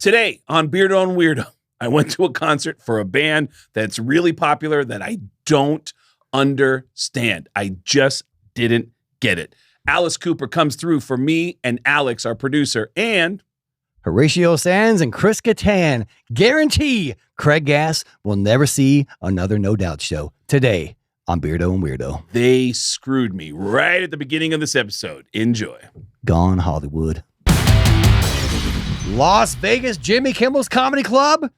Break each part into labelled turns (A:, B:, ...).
A: Today on Beardo and Weirdo, I went to a concert for a band that's really popular that I don't understand. I just didn't get it. Alice Cooper comes through for me and Alex, our producer, and
B: Horatio Sanz and Chris Kattan guarantee Craig Gass will never see another No Doubt show today on Beardo and Weirdo.
A: they screwed me right at the beginning of this episode. Enjoy.
B: Gone Hollywood. Las Vegas Jimmy Kimmel's Comedy Club.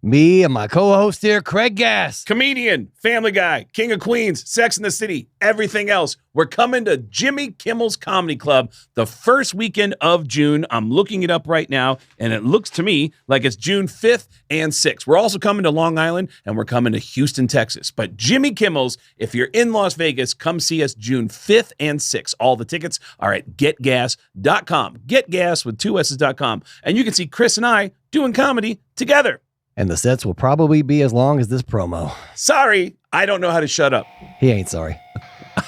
B: Me and my co-host here, Craig Gass.
A: Comedian, Family Guy, King of Queens, Sex and the City, everything else. We're coming to Jimmy Kimmel's Comedy Club the first weekend of June. I'm looking it up right now, and it looks to me like it's June 5th and 6th. We're also coming to Long Island, and we're coming to Houston, Texas. But Jimmy Kimmel's, if you're in Las Vegas, come see us June 5th and 6th. All the tickets are at getgas.com. Getgas with 2 S's.com. And you can see Chris and I doing comedy together.
B: And the sets will probably be as long as this promo.
A: Sorry, I don't know how to shut up.
B: He ain't sorry.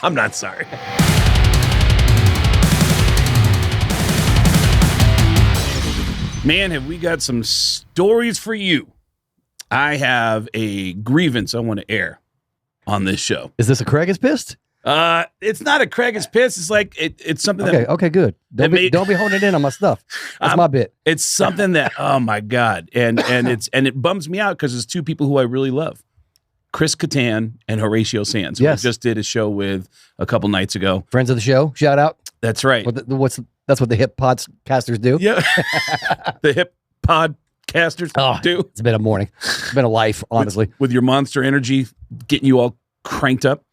A: I'm not sorry. Man, have we got some stories for you. I have a grievance I want to air on this show.
B: Is this a Craig is pissed?
A: It's not a Craig is pissed. It's like it's something that
B: Okay, good. Don't be honing in on my stuff. That's my bit.
A: it's something that oh my God. And it bums me out because it's two people who I really love. Chris Kattan and Horatio Sanz.
B: Yes.
A: We just did a show with a couple nights ago.
B: Friends of the show, shout out.
A: That's right.
B: That's what the hip podcasters do.
A: Yeah. The hip podcasters do.
B: It's been a morning. It's been a life, honestly.
A: With your monster energy getting you all cranked up.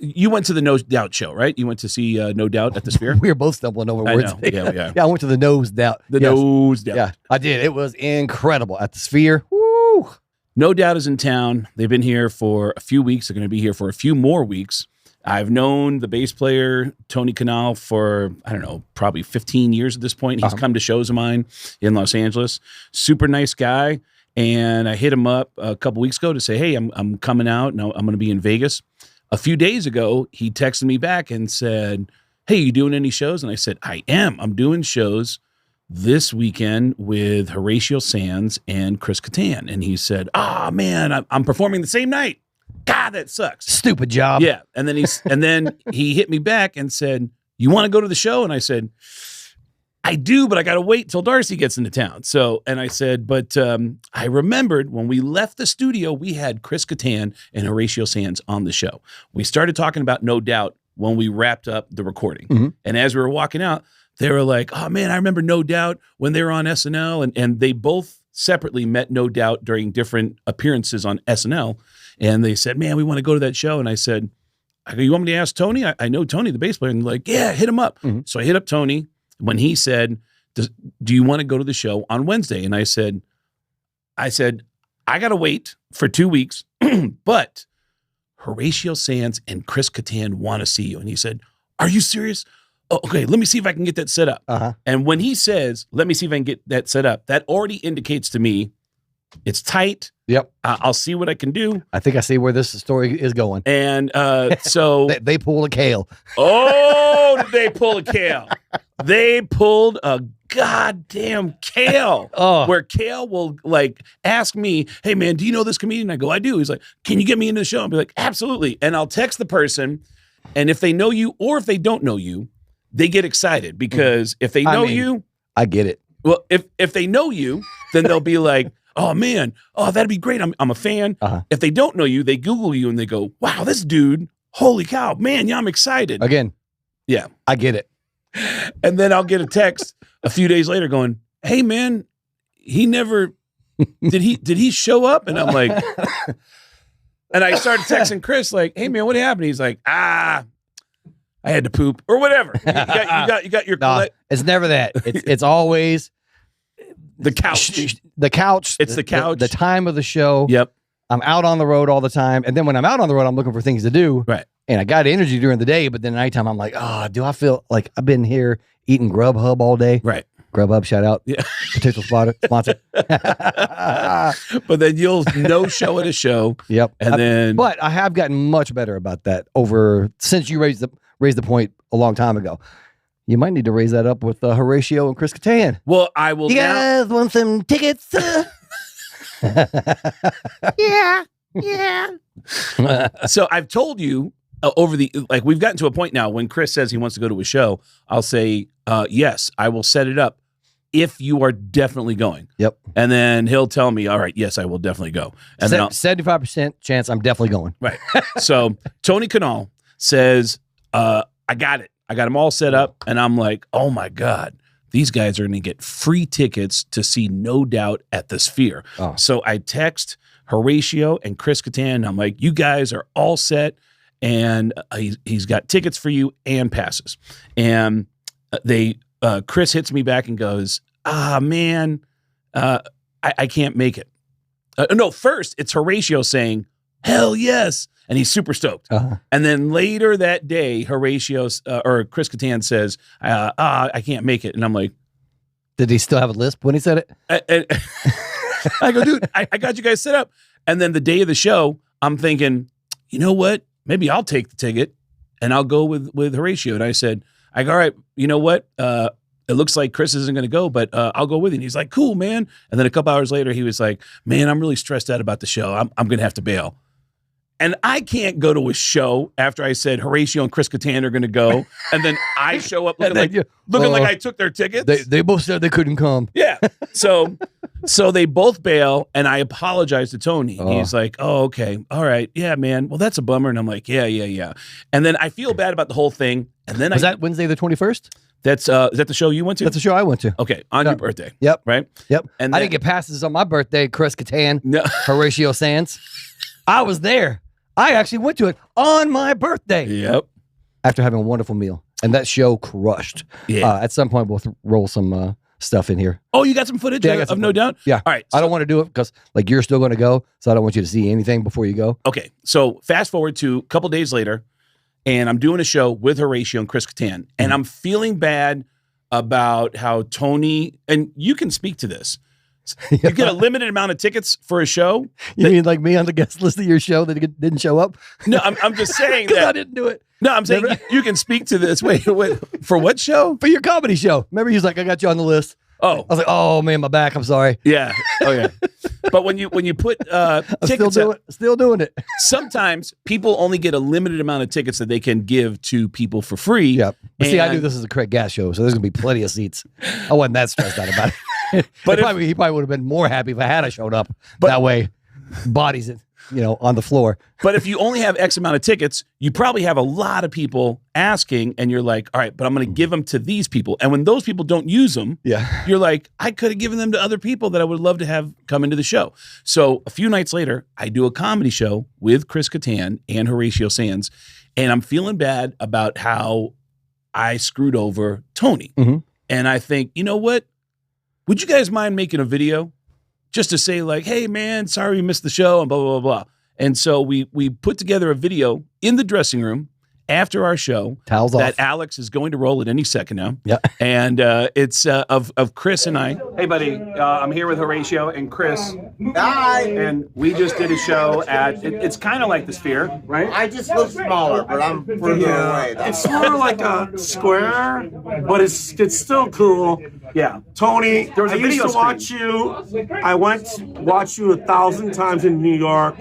A: You went to the No Doubt show, right? You went to see No Doubt at the Sphere?
B: We were both stumbling over
A: I
B: words.
A: know. Yeah.
B: Yeah, I went to the Nose Doubt.
A: Nose Doubt.
B: Yeah, I did. It was incredible at the Sphere. Woo!
A: No Doubt is in town. They've been here for a few weeks. They're going to be here for a few more weeks. I've known the bass player, Tony Kanal, for, I don't know, probably 15 years at this point. He's come to shows of mine in Los Angeles. Super nice guy. And I hit him up a couple weeks ago to say, hey, I'm coming out. Now I'm going to be in Vegas. A few days ago, he texted me back and said, hey, you doing any shows? And I said, I am. I'm doing shows this weekend with Horatio Sanz and Chris Kattan. And he said, man, I'm performing the same night. God, that sucks.
B: Stupid job.
A: Yeah. And then he hit me back and said, you want to go to the show? And I said, I do, but I got to wait till Darcy gets into town. And I said, but I remembered when we left the studio, we had Chris Kattan and Horatio Sanz on the show. We started talking about No Doubt when we wrapped up the recording. Mm-hmm. And as we were walking out, they were like, oh man, I remember No Doubt when they were on SNL. And they both separately met No Doubt during different appearances on SNL. And they said, man, we want to go to that show. And I said, you want me to ask Tony? I know Tony, the bass player. And they're like, yeah, hit him up. Mm-hmm. So I hit up Tony. When he said, do you want to go to the show on Wednesday? And I said, I got to wait for 2 weeks, but Horatio Sanz and Chris Kattan want to see you. And he said, are you serious? Oh, okay, let me see if I can get that set up. Uh-huh. And when he says, let me see if I can get that set up, that already indicates to me it's tight.
B: Yep.
A: I'll see what I can do.
B: I think I see where this story is going.
A: And so
B: they pulled a Kael.
A: Oh, did they pull a Kael? They pulled a goddamn Kael. Where Kael will like ask me, hey man, do you know this comedian? I go, I do. He's like, can you get me into the show? I'll be like, absolutely. And I'll text the person. And if they know you or if they don't know you, they get excited because if they know you,
B: I get it.
A: Well, if they know you, then they'll be like, oh man, that'd be great. I'm a fan. Uh-huh. If they don't know you, they Google you and they go, wow, this dude, holy cow, man, yeah, I'm excited.
B: Again.
A: Yeah.
B: I get it.
A: And then I'll get a text a few days later going, hey man, he never, did he show up? And I'm like, and I started texting Chris like, hey man, what happened? He's like, I had to poop or whatever. You got your,
B: it's never that. It's always
A: the couch.
B: The couch.
A: It's the couch.
B: The time of the show.
A: Yep.
B: I'm out on the road all the time. And then when I'm out on the road, I'm looking for things to do.
A: Right.
B: And I got energy during the day, but then at nighttime, I'm like, do I feel like I've been here eating Grubhub all day?
A: Right.
B: Grubhub, shout out.
A: Yeah.
B: Potential sponsor.
A: But then you'll no show at a show.
B: Yep.
A: And
B: but I have gotten much better about that since you raised the point a long time ago. You might need to raise that up with Horatio and Chris Kattan.
A: Well, I will.
B: You guys want some tickets?
C: Yeah.
A: So I've told you we've gotten to a point now when Chris says he wants to go to a show, I'll say, yes, I will set it up if you are definitely going.
B: Yep.
A: And then he'll tell me, all right, yes, I will definitely go. And then
B: 75% chance I'm definitely going.
A: Right. So Tony Kanal says, I got it. I got them all set up. And I'm like, oh my God, these guys are going to get free tickets to see No Doubt at the Sphere.
B: Oh.
A: So I text Horatio and Chris Kattan. And I'm like, you guys are all set. And he's got tickets for you and passes. And Chris hits me back and goes, man, I can't make it. No, first it's Horatio saying, hell yes. And he's super stoked.
B: Uh-huh.
A: And then later that day, Horatio or Chris Kattan says, I can't make it. And I'm like,
B: did he still have a lisp when he said it?
A: I go, dude, I got you guys set up. And then the day of the show, I'm thinking, you know what? Maybe I'll take the ticket and I'll go with Horatio. And I said, all right, you know what? It looks like Chris isn't going to go, but I'll go with you. And he's like, cool, man. And then a couple hours later, he was like, man, I'm really stressed out about the show. I'm going to have to bail. And I can't go to a show after I said Horatio and Chris Kattan are going to go. And then I show up looking like I took their tickets.
B: They both said they couldn't come.
A: Yeah. So they both bail, and I apologize to Tony.
B: Oh.
A: He's like, oh, okay. All right. Yeah, man. Well, that's a bummer. And I'm like, yeah. And then I feel bad about the whole thing. And then
B: Was that Wednesday the 21st?
A: Is that the show you went to?
B: That's the show I went to.
A: Okay. On your birthday.
B: Yep.
A: Right?
B: Yep.
A: And
B: I didn't get passes on my birthday, Chris Kattan,
A: No.
B: Horatio Sanz. I was there. I actually went to it on my birthday.
A: Yep.
B: After having a wonderful meal. And that show crushed.
A: Yeah.
B: At some point, we'll roll some stuff in here.
A: Oh, you got some footage of No Doubt?
B: Yeah.
A: All right.
B: I don't want to do it because you're still going to go. So I don't want you to see anything before you go.
A: Okay. So fast forward to a couple days later, and I'm doing a show with Horatio and Chris Kattan. And I'm feeling bad about how Tony, and you can speak to this. You get a limited amount of tickets for a show.
B: You mean like me on the guest list of your show that didn't show up?
A: No, I'm just saying
B: Because
A: that.
B: I didn't do it.
A: No, I'm saying you can speak to this. Wait, for what show?
B: For your comedy show. Remember, he was like, I got you on the list.
A: Oh.
B: I was like, oh, man, my back. I'm sorry.
A: Yeah. Oh, yeah. But when you put tickets
B: still doing it.
A: Sometimes people only get a limited amount of tickets that they can give to people for free.
B: Yep. But see, I knew this is a Craig Gass show, so there's going to be plenty of seats. I wasn't that stressed out about it. But he probably would have been more happy if I had showed up. That way, bodies, on the floor.
A: But if you only have X amount of tickets, you probably have a lot of people asking, and you're like, all right, but I'm going to give them to these people. And when those people don't use them, you're like, I could have given them to other people that I would love to have come into the show. So a few nights later, I do a comedy show with Chris Kattan and Horatio Sanz, and I'm feeling bad about how I screwed over Tony.
B: Mm-hmm.
A: And I think, you know what? Would you guys mind making a video just to say like, hey, man, sorry we missed the show and blah, blah, blah, blah. And so we put together a video in the dressing room after our show.
B: Towels
A: that
B: off.
A: Alex is going to roll at any second now.
B: Yeah.
A: And it's of Chris and I. Hey, buddy, I'm here with Horatio and Chris.
C: Hi.
A: And we just did a show at, it's kind of like the Sphere, right?
C: I just look smaller, but I'm further away.
D: It's more like a square, but it's still cool.
A: Yeah.
D: Tony,
A: There was a
D: I used
A: video
D: to watch you. I went to watch you 1,000 times in New York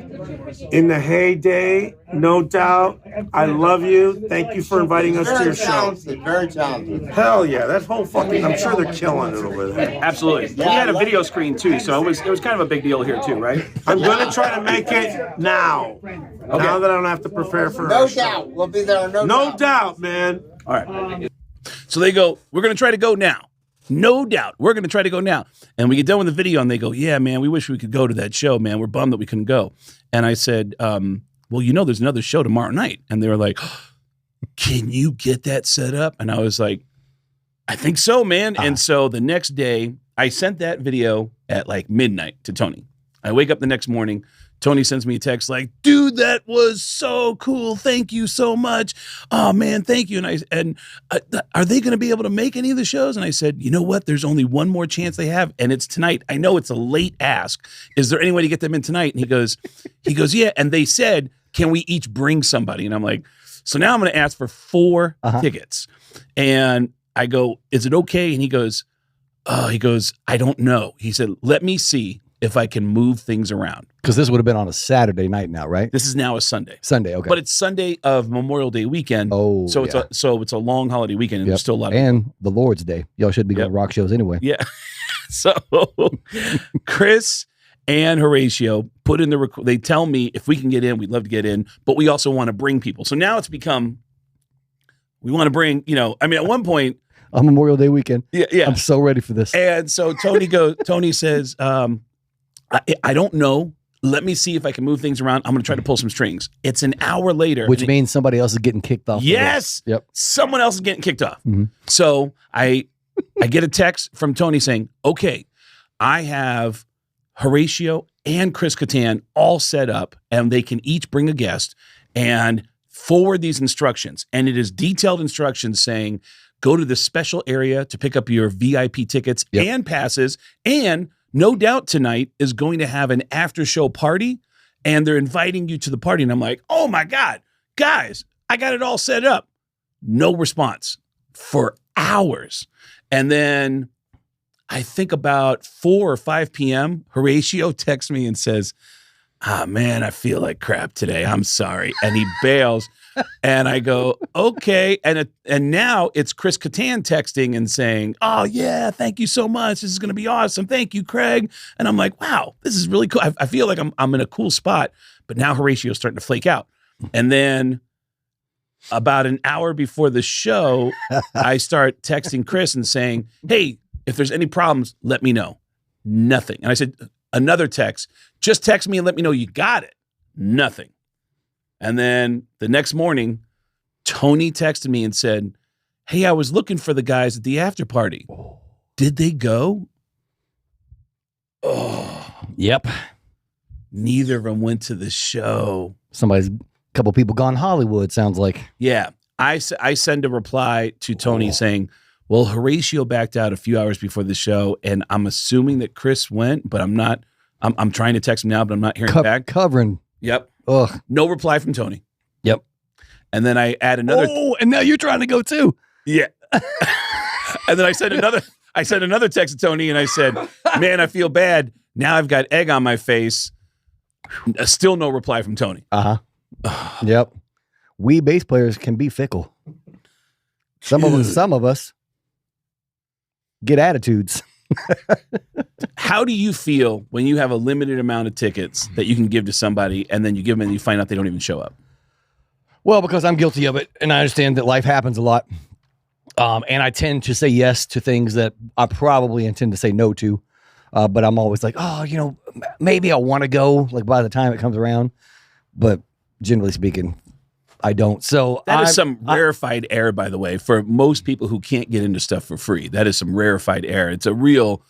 D: in the heyday, no doubt. I love you. Thank you for inviting us to your show.
C: Very talented.
D: Hell yeah, that whole fucking, I'm sure they're killing it over there.
A: Absolutely. We had a video screen too, so it was kind of a big deal here too, right?
D: I'm going to try to make it now. Now that I don't have to prepare for
C: No
D: our show.
C: doubt. We'll be there.
D: No doubt, man.
A: All right. So they go, we're going to try to go now. No doubt. We're going to try to go now. And we get done with the video and they go, yeah, man, we wish we could go to that show, man. We're bummed that we couldn't go. And I said, well, there's another show tomorrow night. And they were like, can you get that set up? And I was like, I think so, man. And so the next day I sent that video at like midnight to Tony. I wake up the next morning. Tony sends me a text like, dude, that was so cool. Thank you so much. Oh, man, thank you. And are they going to be able to make any of the shows? And I said, you know what? There's only one more chance they have, and it's tonight. I know it's a late ask. Is there any way to get them in tonight? And he goes, yeah. And they said, can we each bring somebody? And I'm like, so now I'm going to ask for 4 tickets. And I go, is it okay? And he goes, I don't know. He said, let me see if I can move things around.
B: Because this would have been on a Saturday night now, right?
A: This is now a Sunday.
B: Sunday, okay.
A: But it's Sunday of Memorial Day weekend.
B: Oh,
A: so it's a long holiday weekend, and there's still a lot of
B: and the Lord's Day. Y'all should be going to rock shows anyway.
A: Yeah. So Criss and Horatio put in they tell me if we can get in, we'd love to get in, but we also want to bring people. So now it's become, we want to bring, at one point,
B: on Memorial Day weekend.
A: Yeah.
B: I'm so ready for this.
A: And so Tony says, I don't know. Let me see if I can move things around. I'm going to try to pull some strings. It's an hour later.
B: Which means somebody else is getting kicked off.
A: Yes.
B: Yep.
A: Someone else is getting kicked off.
B: Mm-hmm.
A: So I get a text from Tony saying, okay, I have Horatio and Chris Kattan all set up, and they can each bring a guest and forward these instructions. And it is detailed instructions saying, go to this special area to pick up your VIP tickets and passes. And No Doubt tonight is going to have an after show party, and they're inviting you to the party. And I'm like, oh my God, guys, I got it all set up. No response for hours. And then I think about 4 or 5 p.m., Horatio texts me and says, man, I feel like crap today. I'm sorry. And he bails. And I go, okay. And now it's Chris Kattan texting and saying, oh, yeah, thank you so much. This is going to be awesome. Thank you, Craig. And I'm like, wow, this is really cool. I feel like I'm in a cool spot. But now Horatio's starting to flake out. And then about an hour before the show, I start texting Chris and saying, hey, if there's any problems, let me know. Nothing. And I said, another text, just text me and let me know you got it. Nothing. And then the next morning, Tony texted me and said, hey, I was looking for the guys at the after party. Did they go? Oh.
B: Yep.
A: Neither of them went to the show.
B: A couple people gone Hollywood, sounds like.
A: Yeah. I send a reply to Tony saying, well, Horatio backed out a few hours before the show, and I'm assuming that Chris went, but I'm not. I'm trying to text him now, but I'm not hearing back.
B: Covering.
A: Yep.
B: Ugh.
A: No reply from Tony.
B: Yep.
A: And then I add another.
B: Oh, and now you're trying to go too.
A: Yeah. And then I sent another text to Tony, and I said, man, I feel bad. Now I've got egg on my face. Still no reply from Tony.
B: Uh-huh. Yep. We bass players can be fickle. Some of us get attitudes.
A: How do you feel when you have a limited amount of tickets that you can give to somebody, and then you give them and you find out they don't even show up?
B: Well, because I'm guilty of it, and I understand that life happens a lot. And I tend to say yes to things that I probably intend to say no to. But I'm always like, oh, maybe I want to go, like, by the time it comes around. But generally speaking, I don't. So
A: that is some rarefied air, by the way, for most people who can't get into stuff for free. That is some rarefied air. It's a real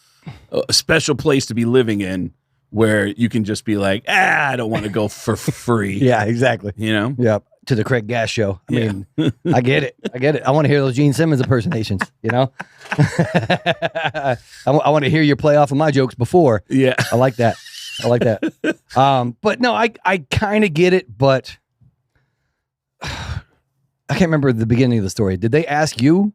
A: special place to be living in, where you can just be like, I don't want to go for free.
B: Yeah, exactly.
A: Yeah.
B: To the Craig Gass show. I mean, I get it. I want to hear those Gene Simmons impersonations, I want to hear you play off of my jokes before.
A: Yeah.
B: I like that. But no, I kind of get it, but I can't remember the beginning of the story. Did they ask you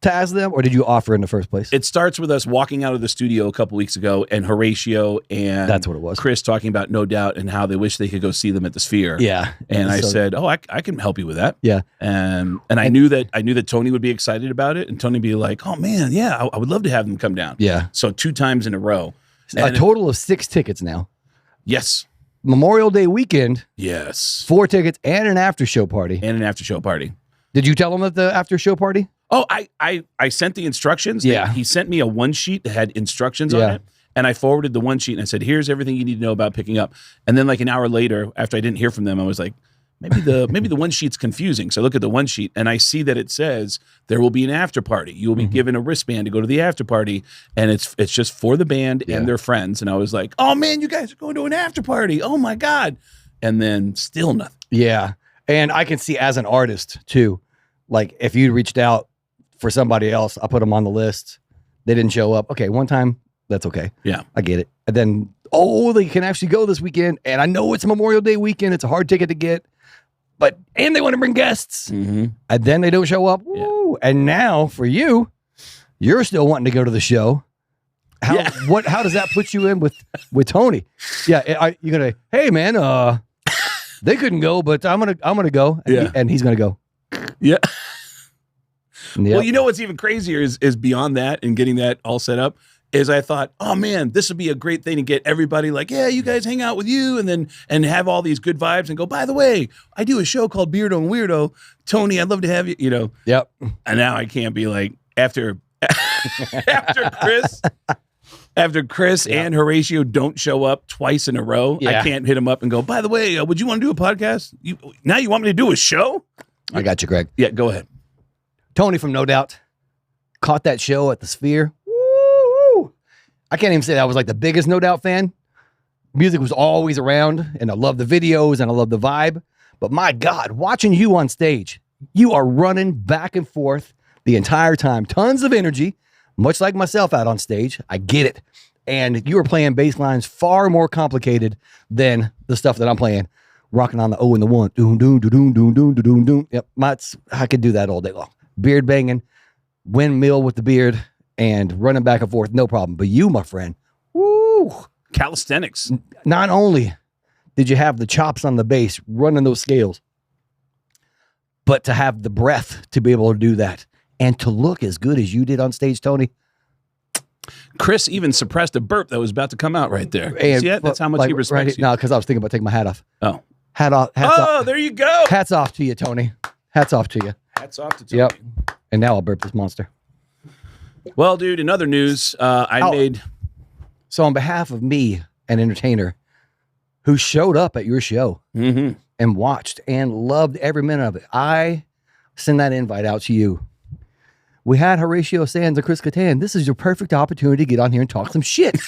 B: to ask them, or did you offer in the first place?
A: It starts with us walking out of the studio a couple weeks ago, and Horatio and
B: that's what it was.
A: Chris talking about No Doubt and how they wish they could go see them at the Sphere.
B: Yeah.
A: And I said, I can help you with that.
B: Yeah.
A: And I knew that Tony would be excited about it, and Tony would be like, oh man, yeah, I would love to have them come down.
B: Yeah.
A: So 2 times in a row.
B: A total of 6 tickets now.
A: Yes.
B: Memorial Day weekend.
A: Yes.
B: 4 tickets and an after show party.
A: Did
B: you tell them at the after show party?
A: Oh, I sent the instructions.
B: Yeah.
A: He sent me a 1 sheet that had instructions on it. And I forwarded the 1 sheet and I said, here's everything you need to know about picking up. And then like an hour later, after I didn't hear from them, I was like, maybe the 1 sheet's confusing. So I look at the 1 sheet and I see that it says there will be an after party. You will be given a wristband to go to the after party. And it's just for the band and their friends. And I was like, oh man, you guys are going to an after party. Oh my God. And then still nothing.
B: Yeah. And I can see as an artist too, like if you reached out for somebody else, I put them on the list. They didn't show up. Okay, one time, that's okay.
A: Yeah.
B: I get it. And then, they can actually go this weekend. And I know it's Memorial Day weekend. It's a hard ticket to get. and they want to bring guests,
A: Mm-hmm.
B: and then they don't show up. Woo. And now for you, you're still wanting to go to the show. How how does that put you in with Tony? Yeah, you're gonna, hey man, they couldn't go, but I'm gonna go, and he's gonna go.
A: Yeah.
B: Yep.
A: Well, you know what's even crazier is beyond that and getting that all set up is I thought, oh man, this would be a great thing to get everybody like, yeah, you guys hang out with you and have all these good vibes and go, by the way, I do a show called Beardo and Weirdo. Tony, I'd love to have you, you know.
B: Yep.
A: And now I can't be like, after Chris and Horatio don't show up twice in a row, I can't hit him up and go, by the way, would you want to do a podcast? Now you want me to do a show?
B: I got you, Greg.
A: Yeah, go ahead.
B: Tony from No Doubt caught that show at the Sphere. Woo! I can't even say that I was like the biggest No Doubt fan. Music was always around, and I love the videos and I love the vibe. But my God, watching you on stage, you are running back and forth the entire time. Tons of energy, much like myself out on stage. I get it. And you were playing bass lines far more complicated than the stuff that I'm playing. Rocking on the O and the 1. Doom, doom, doom, doom, doom, doom, doom. Yep, I could do that all day long. Beard banging, windmill with the beard, and running back and forth, no problem. But you, my friend, woo!
A: Calisthenics.
B: Not only did you have the chops on the bass, running those scales, but to have the breath to be able to do that and to look as good as you did on stage, Tony.
A: Chris even suppressed a burp that was about to come out right there.
B: And
A: See it? That's how much he respects you.
B: No, because I was thinking about taking my hat off.
A: Oh.
B: Hats off.
A: There you go.
B: Hats off to you, Tony. Hats off to you.
A: Hats off to Tony.
B: Yep. And now I'll burp this monster.
A: Well, dude, in other news, I made...
B: So on behalf of me, an entertainer who showed up at your show and watched and loved every minute of it, I send that invite out to you. We had Horatio Sanz and Chris Kattan. This is your perfect opportunity to get on here and talk some shit.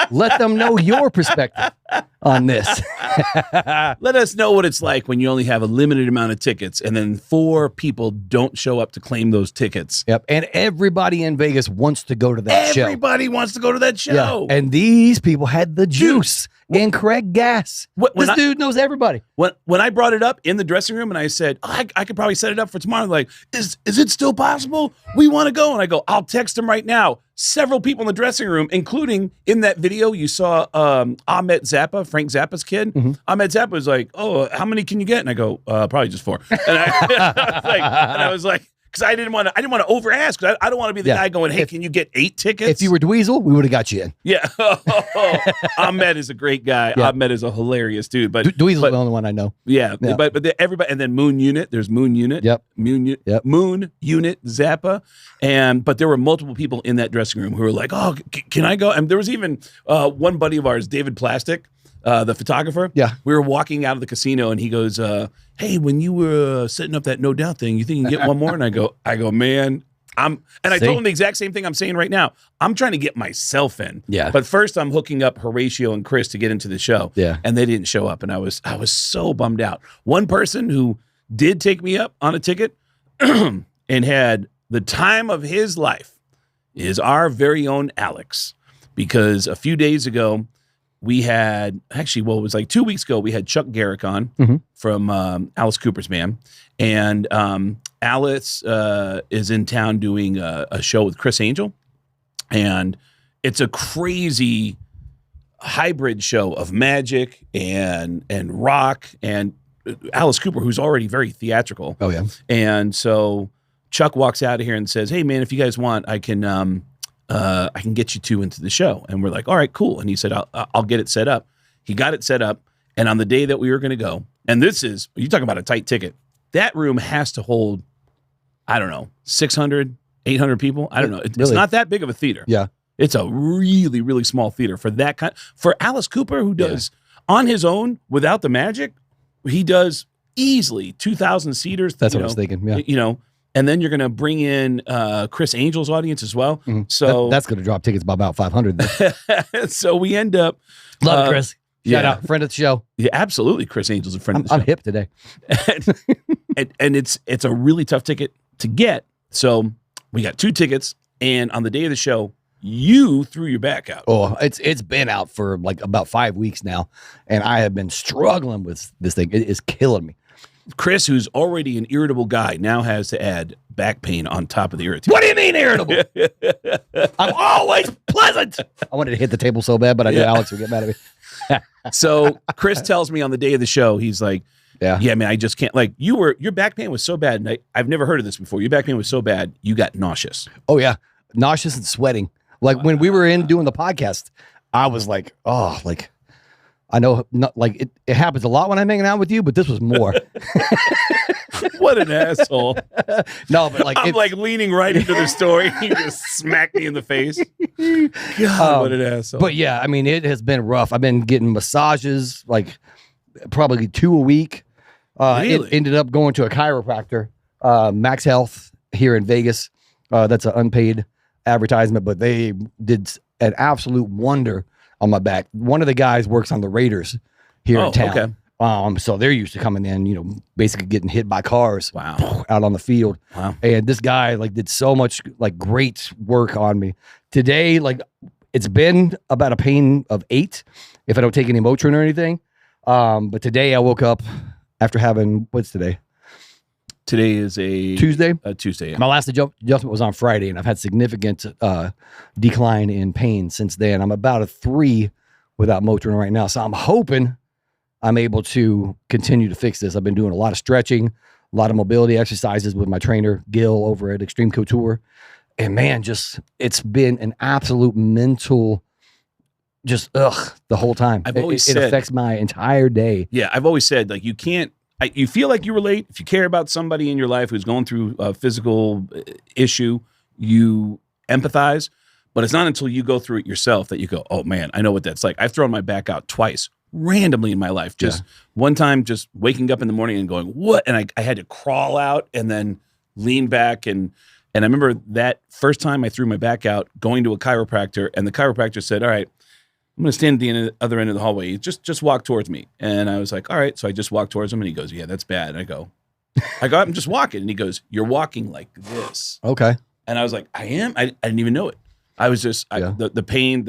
B: Let them know your perspective on this.
A: Let us know what it's like when you only have a limited amount of tickets and then 4 people don't show up to claim those tickets.
B: Yep. And everybody in Vegas wants to go to that show.
A: Everybody wants to go to that show.
B: Yeah. And these people had the juice and Craig Gass. This dude knows everybody.
A: When I brought it up in the dressing room and I said, I could probably set it up for tomorrow, like, is it still possible? We want to go. And I go, I'll text him right now. Several people in the dressing room, including in that video, you saw Ahmet Zappa, Frank Zappa's kid. Ahmet Zappa was like, oh, how many can you get? And I go, probably just 4. And I was like, because I didn't want to over ask. I don't want to be the guy going, hey, can you get 8 tickets?
B: If you were Dweezil, we would have got you in.
A: Yeah. Ahmed is a great guy. Yeah. Ahmed is a hilarious dude. But
B: Dweezil's the only one I know.
A: Yeah. But everybody, and then Moon Unit. There's Moon Unit.
B: Yep.
A: Moon Unit, Zappa. But there were multiple people in that dressing room who were like, oh, can I go? And there was even one buddy of ours, David Plastic, the photographer.
B: Yeah.
A: We were walking out of the casino and he goes, hey, when you were setting up that No Doubt thing, you think you can get one more? And I go, man, I told him the exact same thing I'm saying right now. I'm trying to get myself in.
B: Yeah.
A: But first I'm hooking up Horatio and Chris to get into the show.
B: Yeah.
A: And they didn't show up. And I was so bummed out. One person who did take me up on a ticket and had the time of his life is our very own Alex. Because a few days ago, we had, it was like 2 weeks ago, we had Chuck Garrick on from Alice Cooper's band. And Alice is in town doing a show with Criss Angel. And it's a crazy hybrid show of magic and rock and Alice Cooper, who's already very theatrical.
B: Oh, yeah.
A: And so Chuck walks out of here and says, hey, man, if you guys want, I can get you 2 into the show. And we're like, all right, cool. And he said, I'll get it set up. He got it set up. And on the day that we were going to go, and this is, you talking about a tight ticket, that room has to hold, I don't know, 600, 800 people. I don't know. It's not that big of a theater.
B: Yeah.
A: It's a really, really small theater for that kind. For Alice Cooper, who does on his own without the magic, he does easily 2,000 seaters.
B: That's what I was thinking. Yeah.
A: You know, and then you're going to bring in Criss Angel's audience as well. So
B: that's going to drop tickets by about 500.
A: So we end up.
B: Love Chris. Shout out, friend of the show.
A: Yeah, absolutely. Criss Angel's a friend of the show.
B: I'm hip today.
A: and it's a really tough ticket to get. So we got 2 tickets. And on the day of the show, you threw your back out.
B: Oh, it's been out for like about 5 weeks now, and I have been struggling with this thing. It is killing me.
A: Criss, who's already an irritable guy, now has to add back pain on top of the irritation.
B: What do you mean irritable? I'm always pleasant. I wanted to hit the table so bad, but I knew Alex would get mad at me.
A: So Criss tells me on the day of the show, he's like, yeah, man, I just can't. Like, your back pain was so bad, and I've never heard of this before. Your back pain was so bad, you got nauseous.
B: Oh, yeah. Nauseous and sweating. Like, when we were in doing the podcast, I was like, oh, like, I know, not, like, it happens a lot when I'm hanging out with you, but this was more.
A: What an asshole.
B: No, but like,
A: I'm like leaning right into the story. He just smacked me in the face. God, what an asshole.
B: But yeah, I mean, it has been rough. I've been getting massages, like, probably 2 a week.
A: Really?
B: It ended up going to a chiropractor, Max Health here in Vegas. That's an unpaid advertisement, but they did an absolute wonder on my back. One of the guys works on the Raiders here in town.
A: Okay.
B: So they're used to coming in, basically getting hit by cars.
A: Wow.
B: Out on the field.
A: Wow.
B: And this guy like did so much like great work on me. Today, like it's been about a pain of 8 if I don't take any Motrin or anything. But today I woke up after having, what's today?
A: Today is a
B: Tuesday.
A: Tuesday. Yeah.
B: My last adjustment was on Friday, and I've had significant decline in pain since then. I'm about a 3 without Motrin right now, so I'm hoping I'm able to continue to fix this. I've been doing a lot of stretching, a lot of mobility exercises with my trainer Gil over at Extreme Couture, and man, it's been an absolute mental, the whole time.
A: I've always
B: it
A: said,
B: affects my entire day.
A: Yeah, I've always said, like, you can't. You feel like you relate. If you care about somebody in your life who's going through a physical issue, you empathize. But it's not until you go through it yourself that you go, oh, man, I know what that's like. I've thrown my back out twice randomly in my life. Just one time, just waking up in the morning and going, what? And I had to crawl out and then lean back. And I remember that first time I threw my back out, going to a chiropractor, and the chiropractor said, all right, I'm going to stand at the other end of the hallway. Just walk towards me. And I was like, all right. So I just walked towards him, and he goes, yeah, that's bad. And I go, I'm just walking. And he goes, you're walking like this.
B: Okay.
A: And I was like, I am? I didn't even know it. I was just, the pain,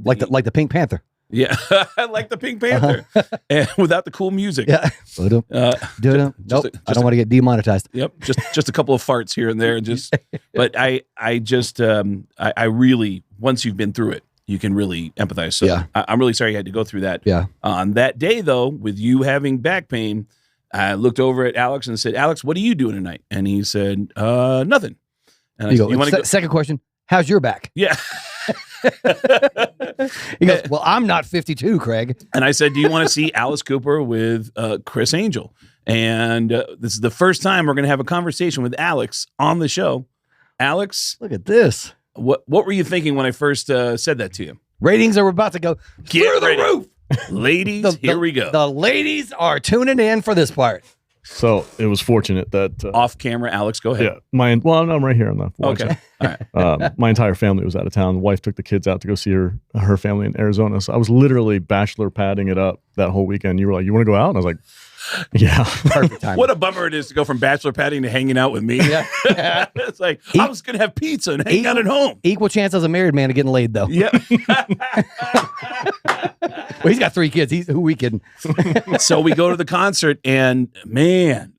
B: like the Pink Panther.
A: Yeah. I like the Pink Panther. And without the cool music.
B: Yeah. Nope. I don't want to get demonetized.
A: Yep. Just a couple of farts here and there. But I really, once you've been through it, you can really empathize. So I'm really sorry you had to go through that.
B: Yeah.
A: On that day, though, with you having back pain, I looked over at Alex and said, Alex, what are you doing tonight? And he said, nothing. And I said, you want to go?
B: Second question, how's your back?
A: Yeah.
B: He goes, well, I'm not 52, Craig.
A: And I said, do you want to see Alice Cooper with Criss Angel? And this is the first time we're going to have a conversation with Alex on the show. Alex.
B: Look at this.
A: What were you thinking when I first said that to you?
B: Ratings are about to go through the roof.
A: Ladies, here we go.
B: The ladies are tuning in for this part.
E: So it was fortunate that
A: off camera, Alex, go ahead.
E: Yeah, I'm right here on the
A: okay. All right.
E: My entire family was out of town. The wife took the kids out to go see her family in Arizona. So I was literally bachelor padding it up that whole weekend. You were like, "You want to go out?" And I was like, "Yeah."
B: Perfect time.
A: What a bummer it is to go from bachelor padding to hanging out with me. Yeah. It's like I was gonna have pizza and hang out at home.
B: Equal chance as a married man of getting laid, though.
A: Yeah.
B: Well, he's got 3 kids. Who we kidding?
A: So we go to the concert, and man,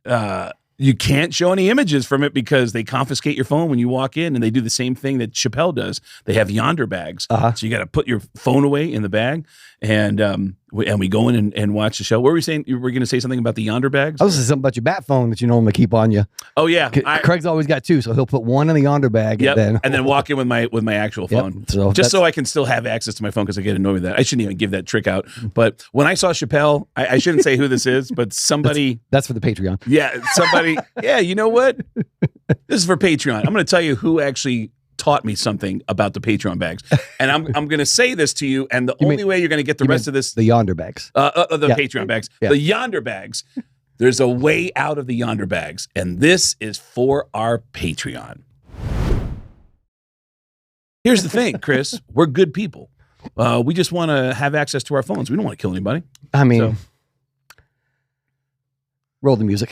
A: you can't show any images from it because they confiscate your phone when you walk in, and they do the same thing that Chappelle does. They have Yondr bags, so you got to put your phone away in the bag, and we go in and watch the show. What were we saying? You were going to say something about the Yondr bags?
B: I was saying something about your bat phone that you normally keep on you.
A: Oh yeah,
B: Craig's always got 2, so he'll put one in the Yondr bag, and then
A: walk in with my actual phone, so I can still have access to my phone because I get annoyed with that. I shouldn't even give that trick out. But when I saw Chappelle, I shouldn't say who this is, but somebody
B: that's for the Patreon.
A: Yeah, somebody. Yeah, you know what? This is for Patreon. I'm going to tell you who actually taught me something about the Patreon bags, and I'm going to say this to you. And the only way you're going to get the rest of this,
B: the Yondr bags,
A: Patreon bags, the Yondr bags. There's a way out of the Yondr bags, and this is for our Patreon. Here's the thing, Criss. We're good people. We just want to have access to our phones. We don't want to kill anybody.
B: I mean, roll the music.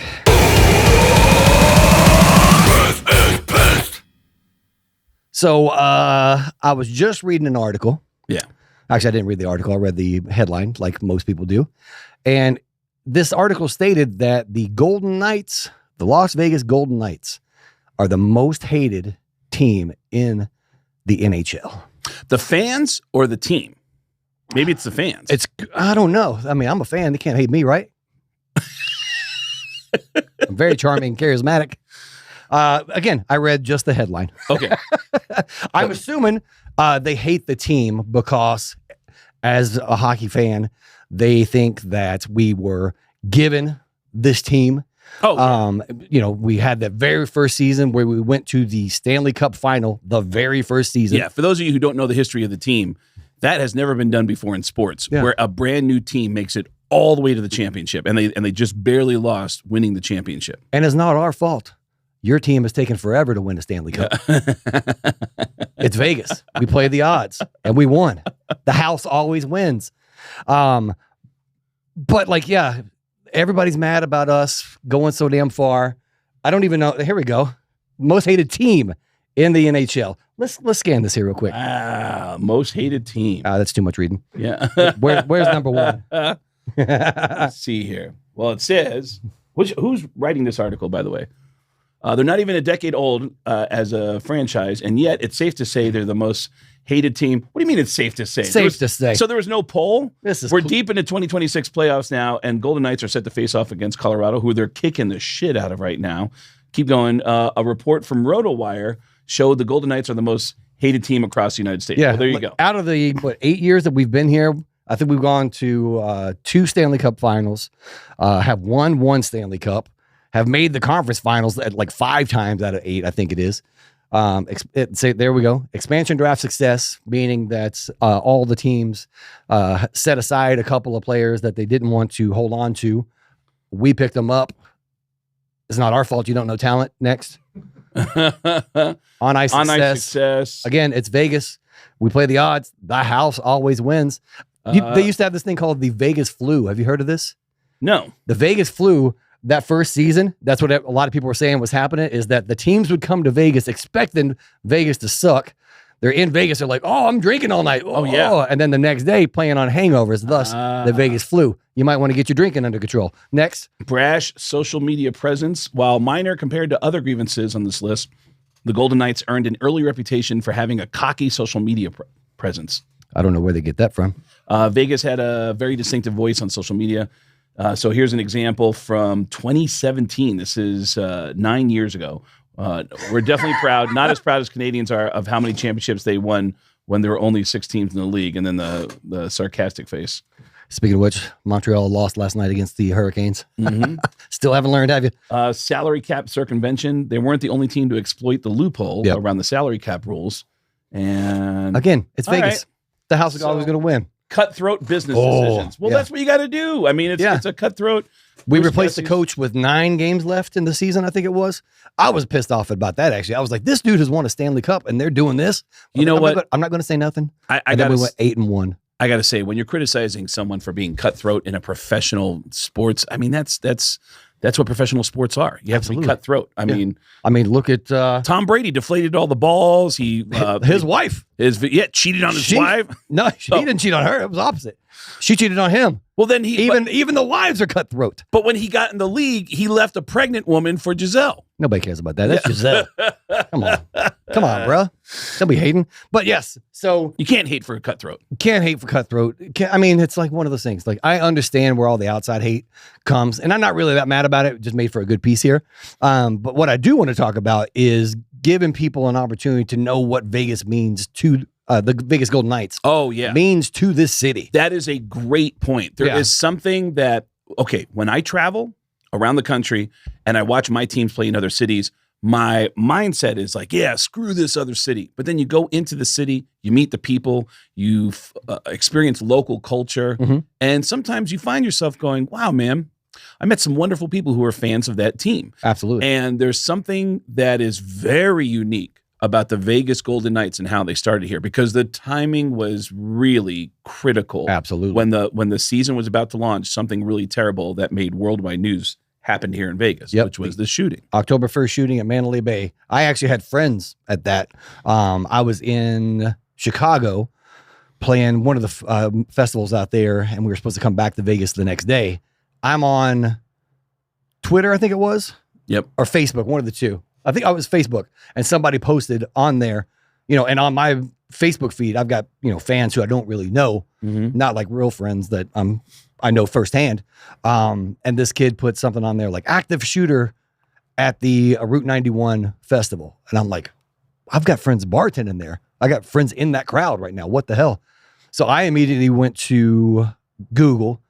B: So I was just reading an article.
A: Yeah.
B: Actually, I didn't read the article. I read the headline like most people do. And this article stated that the Golden Knights, the Las Vegas Golden Knights, are the most hated team in the NHL.
A: The fans or the team? Maybe it's the fans.
B: I don't know. I mean, I'm a fan. They can't hate me, right? I'm very charming and charismatic. Again, I read just the headline.
A: Okay.
B: I'm assuming they hate the team because, as a hockey fan, they think that we were given this team. We had that very first season where we went to the Stanley Cup final, the very first season.
A: Yeah, for those of you who don't know the history of the team, that has never been done before in sports, where a brand new team makes it all the way to the championship, and they just barely lost winning the championship.
B: And it's not our fault. Your team has taken forever to win a Stanley Cup. It's Vegas. We played the odds, and we won. The house always wins. But everybody's mad about us going so damn far. I don't even know. Here we go. Most hated team in the NHL. Let's scan this here real quick.
A: Most hated team.
B: That's too much reading.
A: Yeah.
B: Where's number one?
A: Let's see here. Well, it says, who's writing this article, by the way? They're not even a decade old as a franchise, and yet it's safe to say they're the most hated team. What do you mean it's safe to say?
B: Safe to say.
A: So there was no poll? We're
B: Cool.
A: deep into 2026 playoffs now, and Golden Knights are set to face off against Colorado, who they're kicking the shit out of right now. Keep going. A report from RotoWire showed the Golden Knights are the most hated team across the United States.
B: Yeah,
A: well, there you go.
B: Out of the 8 years that we've been here, I think we've gone to 2 Stanley Cup finals, have won 1 Stanley Cup, have made the conference finals at like 5 times out of 8, I think it is. There we go. Expansion draft success, meaning that all the teams set aside a couple of players that they didn't want to hold on to. We picked them up. It's not our fault you don't know talent. Next. On ice success. Again, it's Vegas. We play the odds. The house always wins. They used to have this thing called the Vegas flu. Have you heard of this?
A: No.
B: The Vegas flu, that first season, that's what a lot of people were saying was happening, is that the teams would come to Vegas expecting Vegas to suck. They're in Vegas. They're like, oh, I'm drinking all night. Oh, yeah. And then the next day playing on hangovers, thus the Vegas flu. You might want to get your drinking under control. Next.
A: Brash social media presence. While minor compared to other grievances on this list, the Golden Knights earned an early reputation for having a cocky social media presence.
B: I don't know where they get that from.
A: Vegas had a very distinctive voice on social media. So here's an example from 2017. This is 9 years ago. We're definitely proud, not as proud as Canadians are, of how many championships they won when there were only 6 teams in the league. And then the sarcastic face.
B: Speaking of which, Montreal lost last night against the Hurricanes. Mm-hmm. Still haven't learned, have you?
A: Salary cap circumvention. They weren't the only team to exploit the loophole around the salary cap rules. And
B: again, it's Vegas.
A: Right.
B: The house is always going to win.
A: Cutthroat business decisions. Well, that's what you got to do. I mean, it's a cutthroat.
B: We replaced the coach with 9 games left in the season, I think it was. I was pissed off about that, actually. I was like, this dude has won a Stanley Cup, and they're doing this.
A: You know what?
B: I'm not going to say nothing.
A: I
B: then we went 8-1.
A: I got to say, when you're criticizing someone for being cutthroat in a professional sports, I mean, that's what professional sports are. You have to be cutthroat. I mean,
B: look at
A: Tom Brady deflated all the balls.
B: His wife,
A: cheated on his wife.
B: No, he didn't cheat on her. It was opposite. She cheated on him.
A: Well, then
B: even the wives are cutthroat.
A: But when he got in the league, he left a pregnant woman for Giselle.
B: Nobody cares about that. That's Giselle. Come on, bro. Don't be hating. But yes, so
A: you can't hate for a cutthroat.
B: Can't hate for cutthroat. It's like one of those things. Like, I understand where all the outside hate comes, and I'm not really that mad about it. Just made for a good piece here. But what I do want to talk about is giving people an opportunity to know what Vegas means to the Vegas Golden Knights.
A: Oh, yeah.
B: Means to this city.
A: That is a great point. There is something that, when I travel around the country and I watch my teams play in other cities, my mindset is like, screw this other city. But then you go into the city, you meet the people, you experience local culture, and sometimes you find yourself going, wow, man, I met some wonderful people who are fans of that team.
B: Absolutely.
A: And there's something that is very unique about the Vegas Golden Knights and how they started here, because the timing was really critical.
B: Absolutely.
A: When the season was about to launch, something really terrible that made worldwide news happened here in Vegas,
B: Yep.
A: which was the shooting.
B: October 1st shooting at Mandalay Bay. I actually had friends at that. I was in Chicago playing one of the festivals out there, and we were supposed to come back to Vegas the next day. I'm on Twitter, I think it was.
A: Yep.
B: Or Facebook, one of the two. I think I was Facebook, and somebody posted on there, and on my Facebook feed, I've got, fans who I don't really know, not like real friends that I know firsthand. And this kid put something on there like active shooter at the Route 91 festival. And I'm like, I've got friends bartending there. I got friends in that crowd right now. What the hell? So I immediately went to Google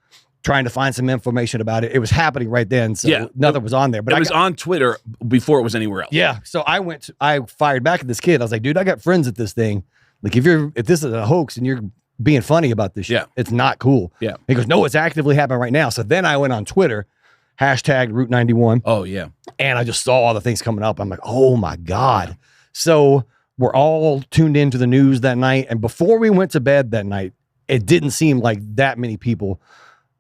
B: trying to find some information about it. It was happening right then. So nothing was on there, but
A: it was on Twitter before it was anywhere else.
B: Yeah. So I fired back at this kid. I was like, dude, I got friends at this thing. Like if this is a hoax and you're being funny about this shit, it's not cool.
A: Yeah.
B: He goes, no, it's actively happening right now. So then I went on Twitter, hashtag Route 91.
A: Oh yeah.
B: And I just saw all the things coming up. I'm like, oh my God. So we're all tuned into the news that night. And before we went to bed that night, it didn't seem like that many people,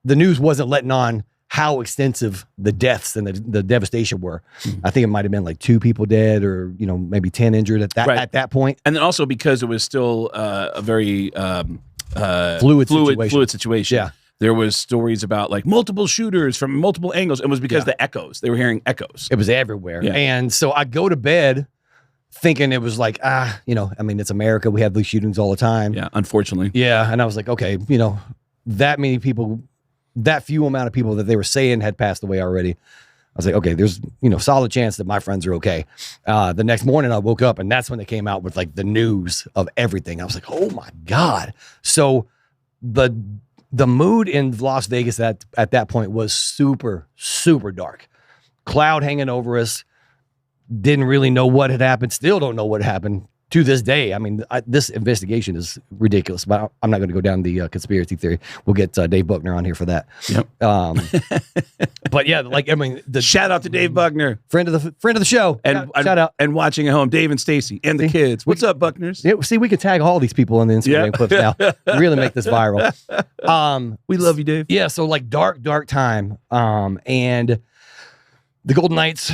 B: the news wasn't letting on how extensive the deaths and the devastation were. I think it might've been like 2 people dead or, maybe 10 injured at that point.
A: And then also because it was still a very
B: fluid
A: situation.
B: Yeah.
A: There was stories about like multiple shooters from multiple angles. It was because the echoes, they were hearing echoes.
B: It was everywhere.
A: Yeah.
B: And so I go to bed thinking it was like, it's America. We have these shootings all the time.
A: Yeah. Unfortunately.
B: Yeah. And I was like, okay, that many people, that few amount of people that they were saying had passed away already. I was like, okay, there's, solid chance that my friends are okay. The next morning I woke up and that's when they came out with like the news of everything. I was like, oh my God. So the mood in Las Vegas at that point was super, super dark. Cloud hanging over us. Didn't really know what had happened. Still don't know what happened to this day. I mean, this investigation is ridiculous, but I'm not going to go down the conspiracy theory. We'll get Dave Buckner on here for that.
A: Yep.
B: But yeah, the
A: shout out to Dave Buckner,
B: friend of the show,
A: and
B: shout out,
A: and watching at home, Dave and Stacy and the kids. What's up, Buckners?
B: Yeah, see, we could tag all these people in the Instagram clips now. Really make this viral.
A: We love you, Dave.
B: Yeah. So like dark time. And the Golden Knights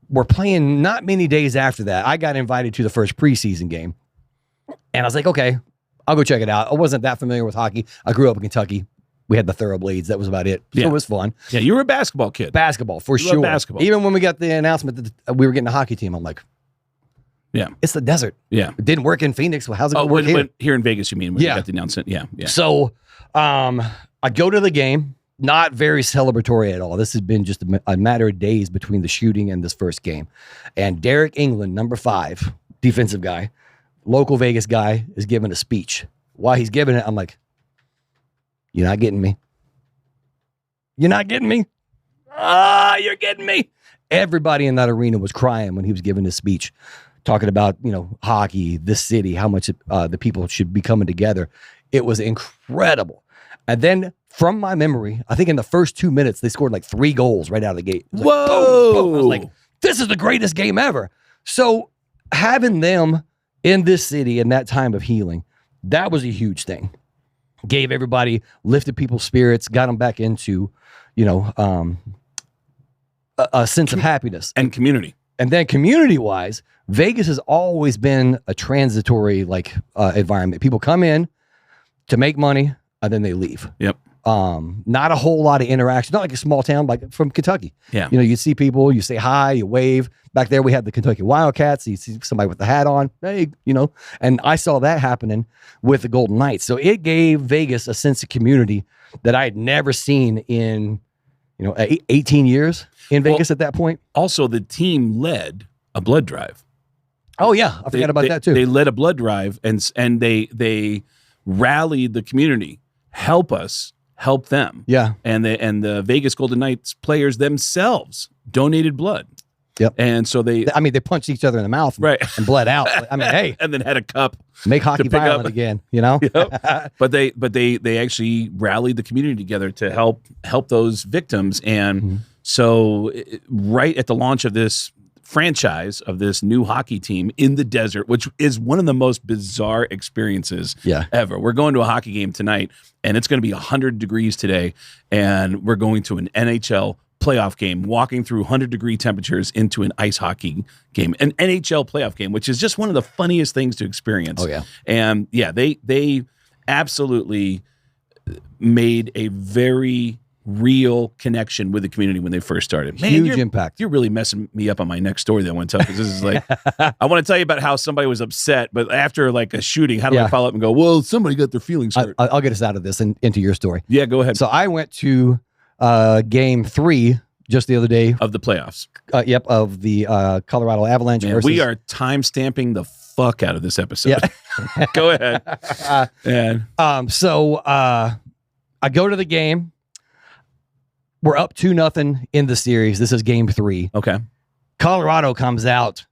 B: were playing not many days after that. I got invited to the first preseason game. And I was like, okay, I'll go check it out. I wasn't that familiar with hockey. I grew up in Kentucky. We had the Thoroughblades. That was about it. So it was fun.
A: Yeah, you were a basketball kid.
B: Basketball, for sure.
A: Basketball.
B: Even when we got the announcement that we were getting a hockey team, I'm like,
A: yeah,
B: it's the desert.
A: Yeah.
B: It didn't work in Phoenix. Well, how's it going to work here?
A: Here in Vegas, you mean? When you got the announcement? Yeah.
B: So I go to the game. Not very celebratory at all. This has been just a matter of days between the shooting and this first game. And Derek England, number 5, defensive guy, local Vegas guy, is giving a speech. While he's giving it, I'm like, you're not getting me. You're not getting me. You're getting me. Everybody in that arena was crying when he was giving his speech, talking about, hockey, this city, how much the people should be coming together. It was incredible. And then from my memory, I think in the first 2 minutes, they scored like 3 goals right out of the gate.
A: Whoa.
B: Like, boom, boom. I was like, this is the greatest game ever. So having them in this city in that time of healing, that was a huge thing. Gave everybody, lifted people's spirits, got them back into, a sense of happiness.
A: And community.
B: And then community-wise, Vegas has always been a transitory environment. People come in to make money, and then they leave.
A: Yep.
B: Not a whole lot of interaction. Not like a small town, like from Kentucky.
A: Yeah.
B: You see people, you say hi, you wave. Back there, we had the Kentucky Wildcats. You see somebody with the hat on, hey, and I saw that happening with the Golden Knights. So it gave Vegas a sense of community that I had never seen in, 18 years in Vegas at that point.
A: Also, the team led a blood drive.
B: Oh yeah, I forgot about that too.
A: They led a blood drive and they rallied the community. Help us, help them.
B: Yeah.
A: And the Vegas Golden Knights players themselves donated blood.
B: Yep.
A: And so they
B: punched each other in the mouth and bled out. Hey.
A: And then had a cup.
B: Make hockey violent again,
A: Yep. But they actually rallied the community together to help those victims. And so right at the launch of this franchise, of this new hockey team in the desert, which is one of the most bizarre experiences ever. We're going to a hockey game tonight, and it's going to be 100 degrees today, and we're going to an NHL playoff game, walking through 100-degree temperatures into an ice hockey game, an NHL playoff game, which is just one of the funniest things to experience.
B: Oh, yeah.
A: And yeah, they absolutely made a very real connection with the community when they first started. Man,
B: Huge impact.
A: You're really messing me up on my next story that I want to tell, because this is like, I want to tell you about how somebody was upset, but after like a shooting, how do I follow up and go, well, somebody got their feelings hurt?
B: I'll get us out of this and into your story.
A: Yeah, go ahead.
B: So I went to game 3 just the other day.
A: Of the playoffs.
B: Of the Colorado Avalanche.
A: Man,
B: versus,
A: we are time stamping the fuck out of this episode.
B: Yeah.
A: Go ahead.
B: So I go to the game. We're up 2-0 in the series. This is game 3.
A: Okay.
B: Colorado comes out,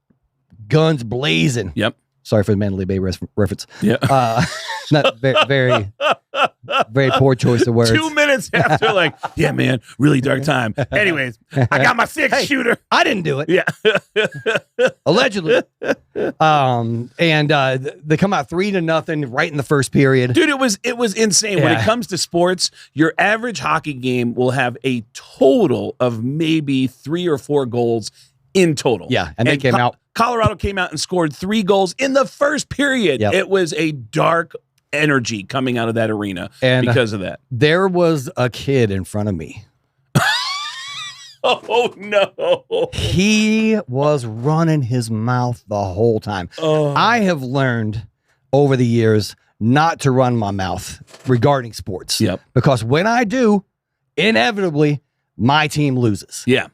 B: guns blazing.
A: Yep.
B: Sorry for the Mandalay Bay reference.
A: Yeah.
B: Not very, very poor choice of words.
A: 2 minutes after, like, yeah, man, really dark time. Anyways, I got my 6 shooter.
B: I didn't do it.
A: Yeah.
B: Allegedly. And they come out 3-0 right in the first period.
A: Dude, it was insane. When it comes to sports, your average hockey game will have a total of maybe 3 or 4 goals in total.
B: Yeah, and they came out.
A: Colorado came out and scored 3 goals in the first period.
B: Yep.
A: It was a dark energy coming out of that arena because of that.
B: There was a kid in front of me.
A: Oh, no.
B: He was running his mouth the whole time.
A: Oh.
B: I have learned over the years not to run my mouth regarding sports.
A: Yep.
B: Because when I do, inevitably, my team loses.
A: Yeah.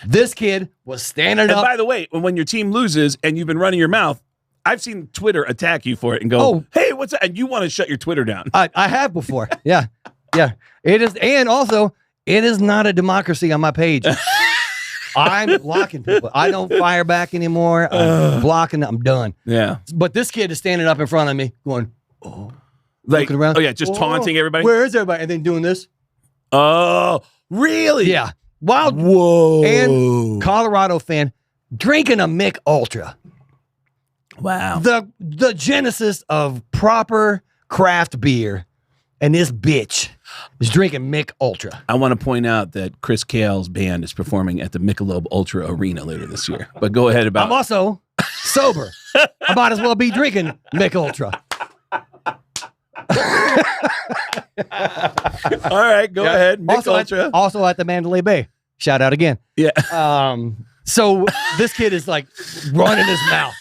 B: This kid was standing
A: And
B: up.
A: by the way, when your team loses and you've been running your mouth, I've seen Twitter attack you for it and go, hey, what's that? And you want to shut your Twitter down.
B: I have before. Yeah. Yeah. It is. And also, it is not a democracy on my page. I'm blocking people. I don't fire back anymore. I'm blocking. I'm done.
A: Yeah.
B: But this kid is standing up in front of me going, looking around.
A: Oh, yeah, just taunting everybody.
B: Where is everybody? And then doing this.
A: Oh, really?
B: Yeah. Wild.
A: Whoa.
B: And Colorado fan drinking a Mick Ultra.
A: Wow.
B: The genesis of proper craft beer. And this bitch is drinking Mick Ultra.
A: I want to point out that Chris Kael's band is performing at the Michelob Ultra Arena later this year. But go ahead about.
B: I'm also sober. I might as well be drinking Mick Ultra.
A: All right, go ahead. Mick Ultra.
B: Also at the Mandalay Bay. Shout out again.
A: Yeah.
B: So this kid is like running his mouth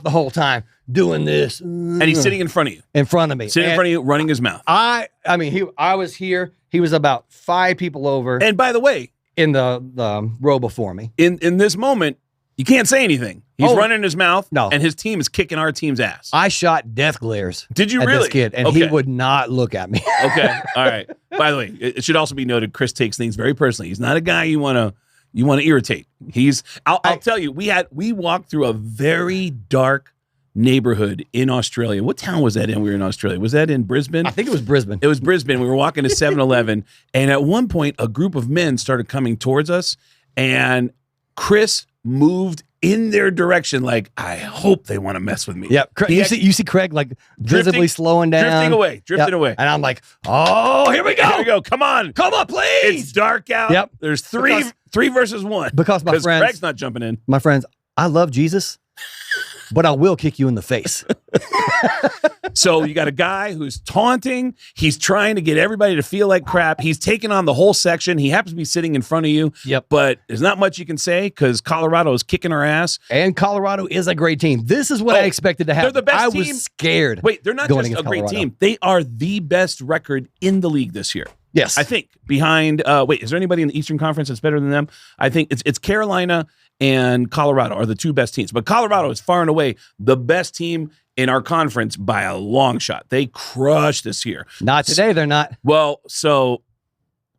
B: the whole time, doing this.
A: And he's sitting in front of you.
B: In front of me.
A: Sitting in front of you, running his mouth.
B: I mean, I was here. He was about 5 people over.
A: And by the way,
B: in the row before me.
A: In this moment, you can't say anything. He's running his mouth, and his team is kicking our team's ass.
B: I shot death glares.
A: Did you
B: at
A: really?
B: This kid, and he would not look at me.
A: Okay, all right. By the way, it should also be noted, Chris takes things very personally. He's not a guy you want to irritate. I'll tell you, we walked through a very dark neighborhood in Australia. What town was that in? We were in Australia. Was that in Brisbane?
B: I think it was Brisbane.
A: It was Brisbane. We were walking to 7-Eleven, and at one point, a group of men started coming towards us, and Chris moved in their direction like, I hope they want to mess with me.
B: Yeah, you see Craig like visibly slowing down.
A: Drifting away.
B: And I'm like, oh, here we go.
A: Here we go. Come on,
B: please.
A: It's dark out.
B: Yep.
A: There's three versus 1.
B: Because my friends,
A: Craig's not jumping in.
B: My friends, I love Jesus, but I will kick you in the face.
A: So you got a guy who's taunting. He's trying to get everybody to feel like crap. He's taking on the whole section. He happens to be sitting in front of you.
B: Yep.
A: But there's not much you can say because Colorado is kicking our ass.
B: And Colorado is a great team. This is what I expected to happen.
A: They're the best team.
B: I was scared.
A: Wait, they're not just a great team. They are the best record in the league this year.
B: Yes.
A: I think behind, is there anybody in the Eastern Conference that's better than them? I think it's Carolina and Colorado are the 2 best teams. But Colorado is far and away the best team in our conference by a long shot. They crushed this year.
B: Not today, they're not.
A: Well, so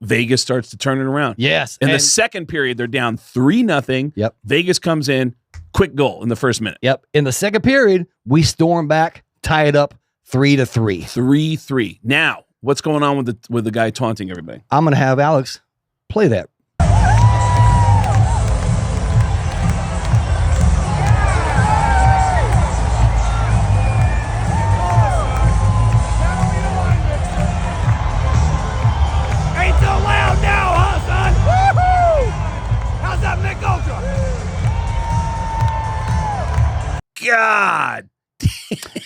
A: Vegas starts to turn it around.
B: Yes.
A: In the second period, they're down 3-0.
B: Yep.
A: Vegas comes in, quick goal in the first minute.
B: Yep. In the second period, we storm back, tie it up 3-3.
A: 3-3. Now, what's going on with the guy taunting everybody?
B: I'm going to have Alex play that.
F: Ain't so loud now, huh, son?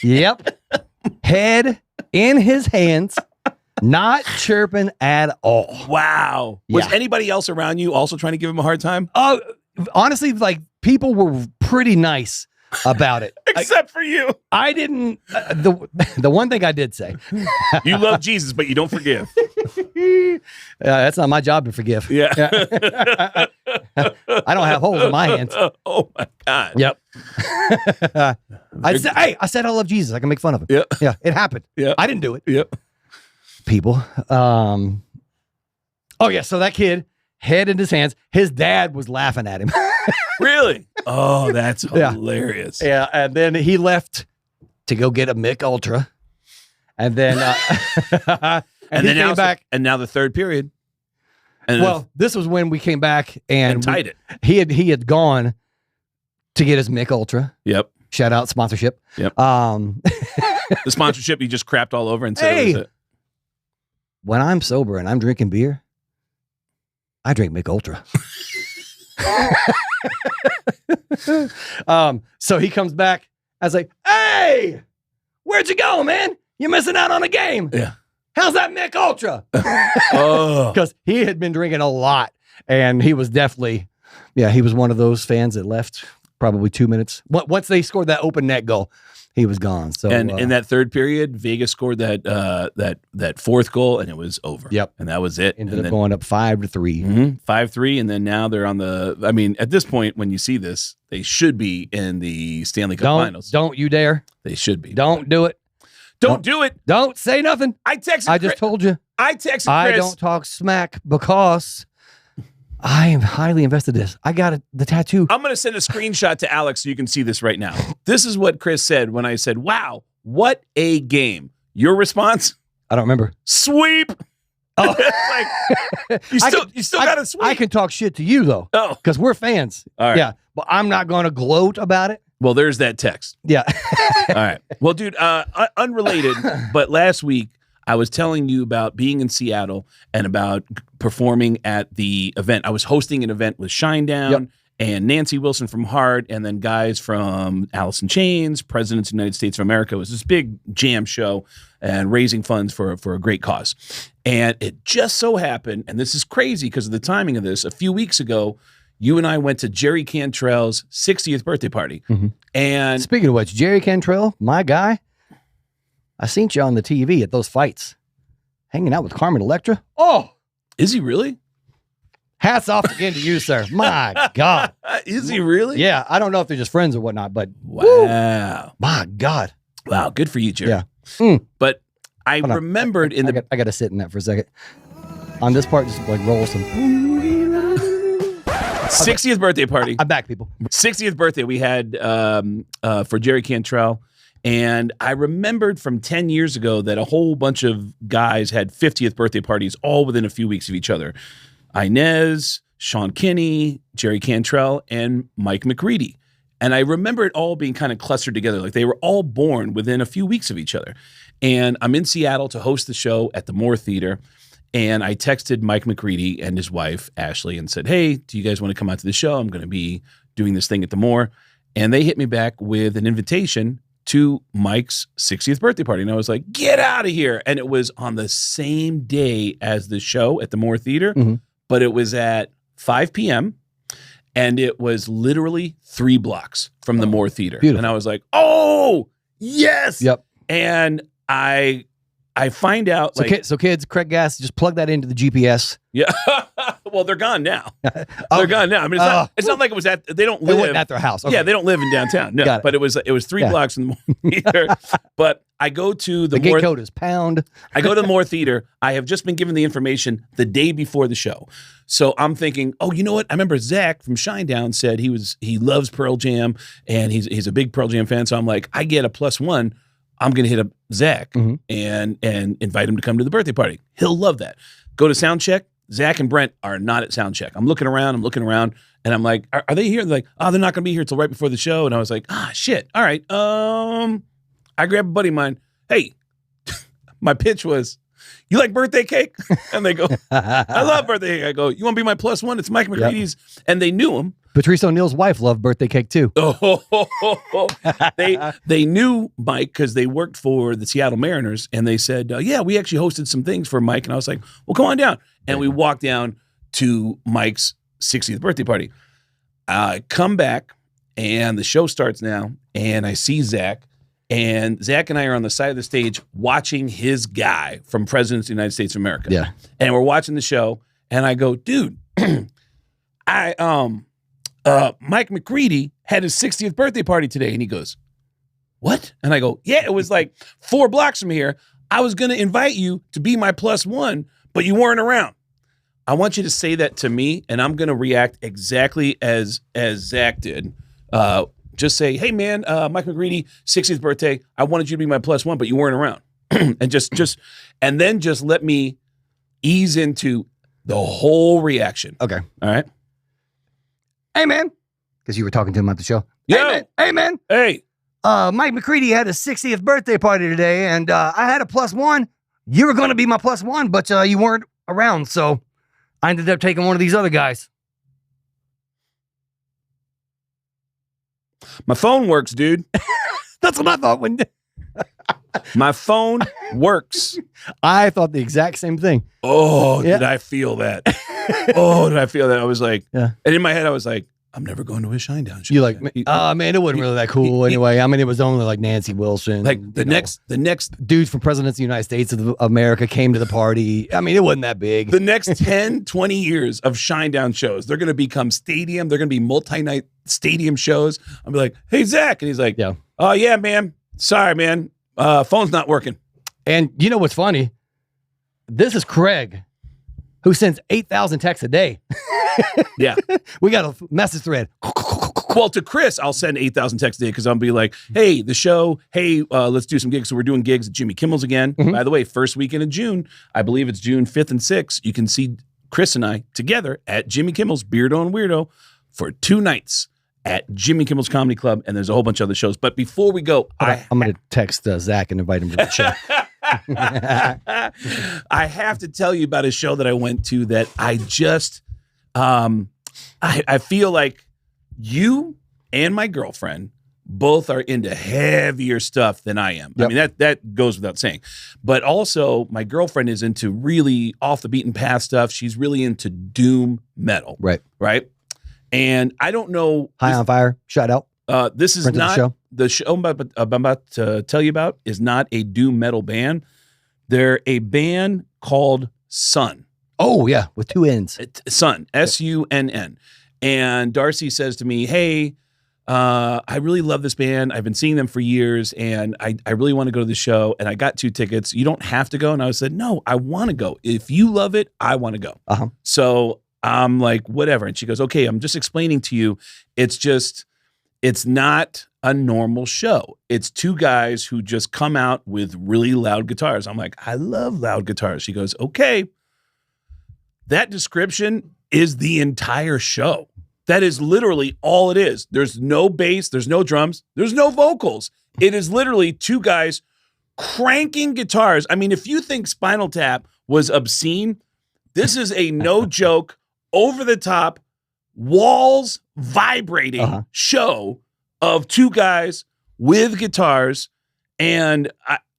B: Yep. Head in his hands, not chirping at all.
A: Wow. Was
B: Yeah.
A: anybody else around you also trying to give him a hard time?
B: Oh, honestly, like people were pretty nice about it.
A: Except for you.
B: I didn't. The one thing I did say,
A: You love Jesus, but you don't forgive.
B: that's not my job to forgive.
A: Yeah.
B: I don't have holes in my hands.
A: Oh my God.
B: Yep. I said I love Jesus. I can make fun of him.
A: Yeah.
B: Yeah, it happened.
A: Yeah.
B: I didn't do it.
A: Yep.
B: People. Oh yeah. So that kid, head in his hands. His dad was laughing at him.
A: Really? Oh, that's
B: Yeah.
A: hilarious.
B: Yeah, and then he left to go get a Mick Ultra, and then and he
A: then
B: came back.
A: And now the third period. And
B: Well, this was when we came back and
A: tied it.
B: He had gone to get his Mick Ultra.
A: Yep.
B: Shout out sponsorship.
A: Yep. The sponsorship you just crapped all over and said it was
B: Hey.
A: it.
B: When I'm sober and I'm drinking beer, I drink Mick Ultra. So he comes back. I was like, "Hey, where'd you go, man? You're missing out on a game.
A: Yeah.
B: How's that Mick Ultra?"
A: Oh.
B: Because he had been drinking a lot, and he was definitely, he was one of those fans that left probably 2 minutes. Once they scored that open net goal, he was gone. So
A: And in that third period, Vegas scored that fourth goal, and it was over.
B: Yep.
A: And that was it.
B: ended up going up 5-3.
A: 5-3, and then now they're on the. I mean, at this point, when you see this, they should be in the Stanley Cup Finals.
B: Don't you dare.
A: They should be.
B: Don't do it.
A: Don't do it.
B: Don't say nothing.
A: I texted.
B: I just told you.
A: I texted Chris.
B: I don't talk smack because I am highly invested in this. I got the tattoo.
A: I'm going to send a screenshot to Alex so you can see this right now. This is what Chris said when I said, "Wow, what a game." Your response?
B: I don't remember.
A: Sweep.
B: Oh.
A: Like, you still got to sweep.
B: I can talk shit to you though.
A: Oh.
B: Because we're fans.
A: All right.
B: Yeah. But I'm not going to gloat about it.
A: Well, there's that text.
B: Yeah.
A: All right. Well, dude, unrelated, but last week I was telling you about being in Seattle and about performing at the event. I was hosting an event with Shinedown and Nancy Wilson from Heart, and then guys from Alice in Chains, Presidents of the United States of America. It was this big jam show and raising funds for a great cause. And it just so happened, and this is crazy because of the timing of this, a few weeks ago, you and I went to Jerry Cantrell's 60th birthday party. And
B: Speaking of which, Jerry Cantrell, my guy, I seen you on the TV at those fights, hanging out with Carmen Electra. Oh,
A: is he really?
B: hats off again to you, sir. My God.
A: Is he really?
B: Yeah, I don't know if they're just friends or whatnot, but
A: Wow.
B: my God.
A: Wow. Good for you, Jerry.
B: Yeah. Mm.
A: But I
B: Hold on.
A: remembered in the
B: I got to sit in that for a second. On this part, just like roll some.
A: 60th birthday party.
B: I'm back, people.
A: 60th birthday we had for Jerry Cantrell. And I remembered from 10 years ago that a whole bunch of guys had 50th birthday parties all within a few weeks of each other. Inez, Sean Kinney, Jerry Cantrell, and Mike McCready. And I remember it all being kind of clustered together. Like they were all born within a few weeks of each other. And I'm in Seattle to host the show at the Moore Theater. And I texted Mike McCready and his wife, Ashley, and said, "Hey, do you guys want to come out to the show? I'm going to be doing this thing at the Moore." And they hit me back with an invitation to Mike's 60th birthday party. And I was like, "Get out of here." And it was on the same day as the show at the Moore Theater, but it was at 5 p.m. And it was literally 3 blocks from the Moore Theater.
B: Beautiful.
A: And I was like, "Oh, yes."
B: Yep.
A: And I find out
B: So kids, Craig Gass, just plug that into the GPS.
A: yeah. Well, they're gone now. They're gone now. I mean, it's not like it was at. They don't
B: They
A: live
B: went at their house. Okay.
A: Yeah, they don't live in downtown. No,
B: Got it.
A: but it was 3 blocks from the Moore Theater. But I go to
B: the
A: Moore.
B: gate code is pound.
A: I go to the Moore Theater. I have just been given the information the day before the show. So I'm thinking, oh, you know what? I remember Zach from Shinedown said he loves Pearl Jam and he's a big Pearl Jam fan. So I'm like, I get a +1. I'm going to hit up Zach and invite him to come to the birthday party. He'll love that. Go to sound check. Zach and Brent are not at sound check. I'm looking around, and I'm like, are they here? They're like, oh, they're not going to be here till right before the show. And I was like, shit. All right. I grabbed a buddy of mine. Hey, my pitch was, you like birthday cake? And they go, I love birthday cake. I go, you want to be my +1? It's Mike McCready's. And they knew him.
B: Patrice O'Neal's wife loved birthday cake too.
A: They knew Mike because they worked for the Seattle Mariners, and they said, yeah, we actually hosted some things for Mike. And I was like, well, come on down. And we walked down to Mike's 60th birthday party. I come back, and the show starts now, and I see Zach. And Zach and I are on the side of the stage watching his guy from President of the United States of America.
B: Yeah.
A: And we're watching the show, and I go, dude, Mike McCready had his 60th birthday party today. And he goes, what? And I go, yeah, it was like 4 blocks from here. I was going to invite you to be my +1, but you weren't around. I want you to say that to me, and I'm going to react exactly as Zach did. Just say, hey, man, Mike McCready, 60th birthday. I wanted you to be my +1, but you weren't around. And and then just let me ease into the whole reaction.
B: Okay.
A: All right.
B: Hey, man. Because you were talking to him at the show.
A: Yo.
B: Hey, man.
A: Hey.
B: Mike McCready had his 60th birthday party today, and I had a +1. You were going to be my +1, but you weren't around, so I ended up taking one of these other guys.
A: My phone works, dude.
B: That's what I thought when...
A: My phone works.
B: I thought the exact same thing.
A: Oh,
B: Yeah.
A: did I feel that? Oh, did I feel that? I was like,
B: Yeah.
A: And in my head, I was like, I'm never going to a Shinedown show.
B: You like, man, it wasn't really that cool anyway. I mean, it was only like Nancy Wilson.
A: Like the next
B: dudes from Presidents of the United States of America came to the party. I mean, it wasn't that big.
A: the next 10, 20 years of Shinedown shows, they're going to become stadium. They're going to be multi-night stadium shows. I'll be like, hey, Zach. And he's like,
B: Yeah.
A: Oh, yeah, man. Sorry, man. Phone's not working.
B: And you know what's funny? This is Craig, who sends 8,000 texts a day.
A: Yeah.
B: We got a message thread.
A: Well, to Criss, I'll send 8,000 texts a day because I'll be like, hey, the show, hey, let's do some gigs. So we're doing gigs at Jimmy Kimmel's again.
B: Mhm.
A: By the way, first weekend of June, I believe it's June 5th and 6th. You can see Criss and I together at Jimmy Kimmel's Beardo and Weirdo for 2 nights at Jimmy Kimmel's Comedy Club. And there's a whole bunch of other shows. But before we go,
B: I'm going to text Zach and invite him to the show.
A: I have to tell you about a show that I went to that I just, I feel like you and my girlfriend both are into heavier stuff than I am.
B: Yep.
A: I mean, that goes without saying. But also, my girlfriend is into really off the beaten path stuff. She's really into doom metal.
B: Right.
A: Right? And I don't know.
B: High on Fire, shout out.
A: This is
B: Friends of the
A: not
B: show.
A: the show I'm about to tell you about is not a doom metal band. They're a band called Sunn.
B: Oh, yeah, with 2 N's.
A: Sunn, S-U-N-N. And Darcy says to me, hey, I really love this band. I've been seeing them for years, and I really want to go to the show, and I got 2 tickets. You don't have to go. And I said, no, I want to go. If you love it, I want to go.
B: Uh-huh.
A: So I'm like, whatever. And she goes, okay, I'm just explaining to you. It's not a normal show. It's 2 guys who just come out with really loud guitars. I'm like, I love loud guitars. She goes, okay. That description is the entire show. That is literally all it is. There's no bass, there's no drums, there's no vocals. It is literally 2 guys cranking guitars. I mean, if you think Spinal Tap was obscene, this is a no joke, over the top, walls vibrating show of 2 guys with guitars. And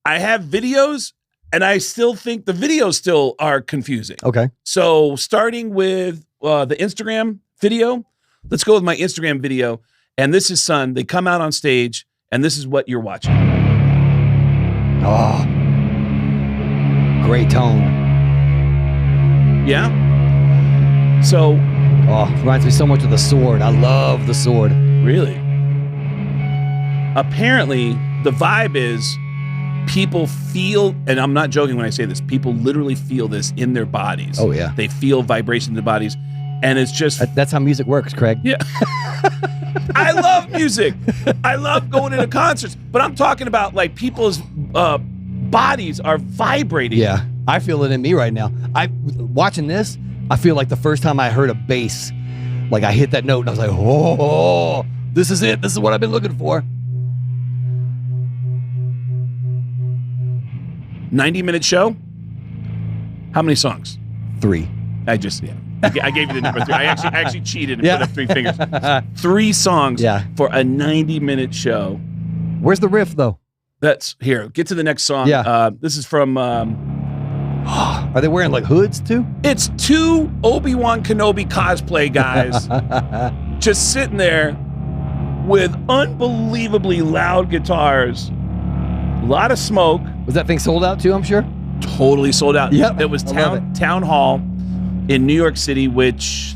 A: I have videos, and I still think the videos still are confusing.
B: Okay.
A: So starting with the Instagram video, let's go with my Instagram video. And this is Sunn. They come out on stage, and this is what you're watching.
B: Oh, great tone.
A: Yeah? So.
B: Oh, reminds me so much of The Sword. I love The Sword.
A: Really? Apparently, the vibe is people feel, and I'm not joking when I say this, people literally feel this in their bodies.
B: Oh, yeah.
A: They feel vibration in their bodies. And it's just...
B: That's how music works, Craig.
A: Yeah. I love music. I love going into concerts. But I'm talking about like people's bodies are vibrating.
B: Yeah. I feel it in me right now. Watching this, I feel like the first time I heard a bass, like I hit that note and I was like, oh, this is it. This is what I've been looking for.
A: 90-minute show? How many songs?
B: 3.
A: I just, yeah. I gave you the number 3. I actually cheated and
B: Yeah.
A: put up 3 fingers. 3 songs
B: Yeah.
A: for a 90-minute show.
B: Where's the riff though?
A: That's here. Get to the next song.
B: Yeah.
A: This is from.
B: Are they wearing like hoods too?
A: It's 2 Obi-Wan Kenobi cosplay guys just sitting there with unbelievably loud guitars. A lot of smoke.
B: Was that thing sold out too? I'm sure.
A: Totally sold out.
B: Yep,
A: It was
B: I love
A: town hall in New York City, which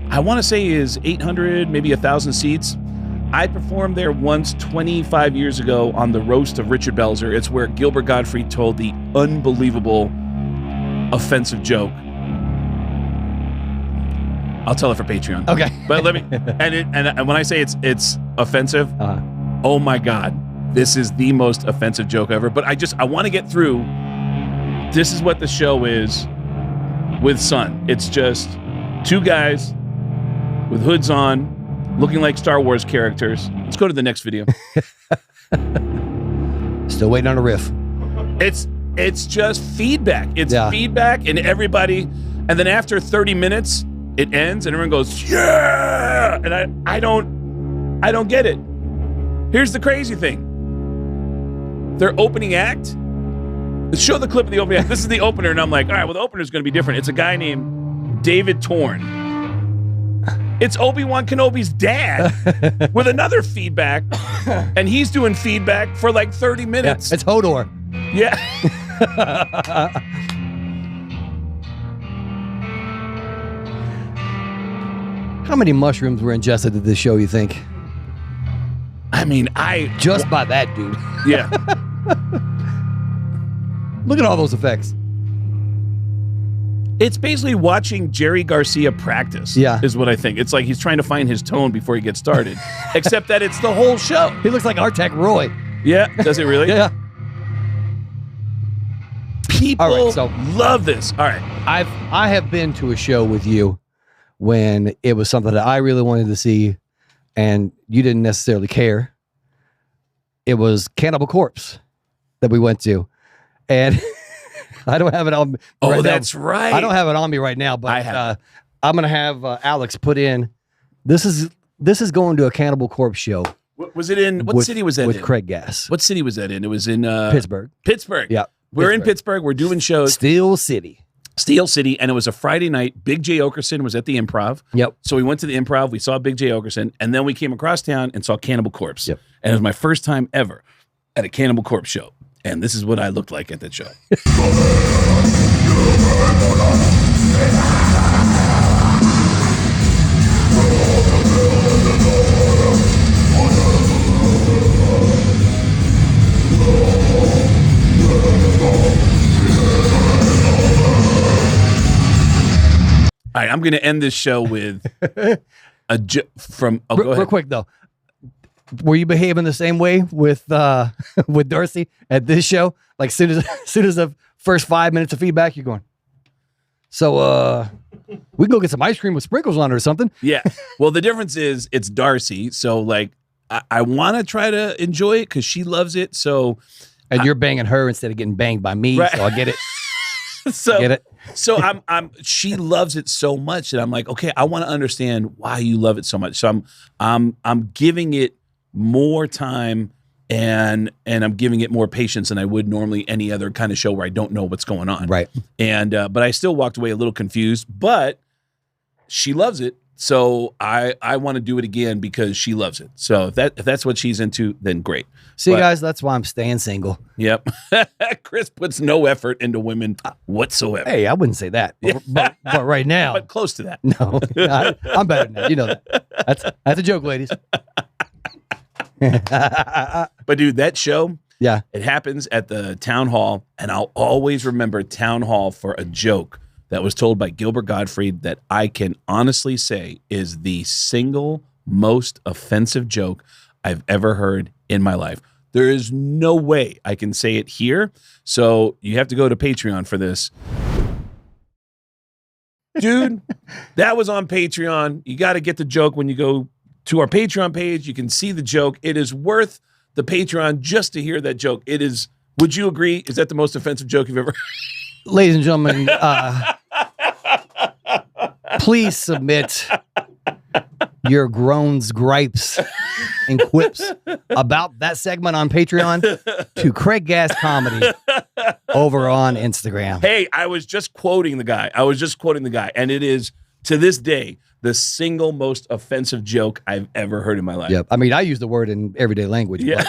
A: I want to say is 800, maybe 1,000 seats. I performed there once 25 years ago on the roast of Richard Belzer. It's where Gilbert Gottfried told the unbelievable offensive joke. I'll tell it for Patreon.
B: Okay.
A: But let me and when I say it's offensive, oh my God, this is the most offensive joke ever. But I want to get through. This is what the show is with Sunn. It's just 2 guys with hoods on, looking like Star Wars characters. Let's go to the next video.
B: Still waiting on a riff.
A: It's just feedback. It's feedback, and everybody, and then after 30 minutes, it ends, and everyone goes, yeah! And I don't get it. Here's the crazy thing. Their opening act, let's show the clip of the opening act. This is the opener, and I'm like, all right, well, the opener's going to be different. It's a guy named David Torn. It's Obi-Wan Kenobi's dad with another feedback, and he's doing feedback for like 30 minutes.
B: Yeah, it's Hodor.
A: Yeah.
B: How many mushrooms were ingested at this show, you think?
A: I mean,
B: Just by that, dude.
A: Yeah.
B: Look at all those effects.
A: It's basically watching Jerry Garcia practice.
B: Yeah.
A: Is what I think. It's like he's trying to find his tone before he gets started. Except that it's the whole show.
B: He looks like Artek Roy.
A: Yeah. Does it really?
B: Yeah.
A: People
B: All right, so
A: love this. All right.
B: I have been to a show with you when it was something that I really wanted to see and you didn't necessarily care. It was Cannibal Corpse that we went to. And I don't have it on.
A: Oh,
B: right
A: that's
B: now.
A: right.
B: I don't have it on me right now, but
A: I have
B: I'm gonna have Alex put in. This is going to a Cannibal Corpse show.
A: Was it in what city was that
B: with
A: in?
B: Craig Gass?
A: What city was that in? It was in
B: Pittsburgh.
A: Pittsburgh.
B: Yeah.
A: We're in Pittsburgh. We're doing shows.
B: Steel City,
A: and it was a Friday night. Big J. Okerson was at the Improv.
B: Yep.
A: So we went to the Improv. We saw Big J. Okerson, and then we came across town and saw Cannibal Corpse.
B: Yep.
A: And it was my first time ever at a Cannibal Corpse show. And this is what I looked like at that show. All right, I'm going to end this show with go
B: real
A: ahead.
B: quick though. Were you behaving the same way with Darcy at this show? Like soon as the first 5 minutes of feedback, you're going, so we can go get some ice cream with sprinkles on it or something.
A: Yeah. Well, the difference is it's Darcy. So like I want to try to enjoy it because she loves it. So
B: And you're banging her instead of getting banged by me.
A: Right.
B: So I get it.
A: so
B: Get it?
A: So she loves it so much that I'm like, okay, I want to understand why you love it so much. So I'm giving it more time and I'm giving it more patience than I would normally any other kind of show where I don't know what's going on.
B: Right.
A: And but I still walked away a little confused, but she loves it. So I want to do it again because she loves it. So if that's what she's into, then great.
B: See, guys, that's why I'm staying single.
A: Yep. Criss puts no effort into women whatsoever.
B: Hey, I wouldn't say that. But right now.
A: But close to that.
B: No, I'm better than that. You know that. That's a joke, ladies.
A: But dude, that show,
B: yeah,
A: it happens at the town hall, and I'll always remember town hall for a joke that was told by Gilbert Gottfried that I can honestly say is the single most offensive joke I've ever heard in my life. There is no way I can say it here, so you have to go to Patreon for this. Dude, that was on Patreon. You got to get the joke when you go to our Patreon page. You can see the joke. It is worth the Patreon just to hear that joke. It is, would you agree? Is that the most offensive joke you've ever heard?
B: Ladies and gentlemen, Please submit your groans, gripes, and quips about that segment on Patreon to Craig Gass Comedy over on Instagram.
A: Hey, I was just quoting the guy. And it is, to this day, the single most offensive joke I've ever heard in my life.
B: Yep. I mean, I use the word in everyday language,
A: Yeah.
B: but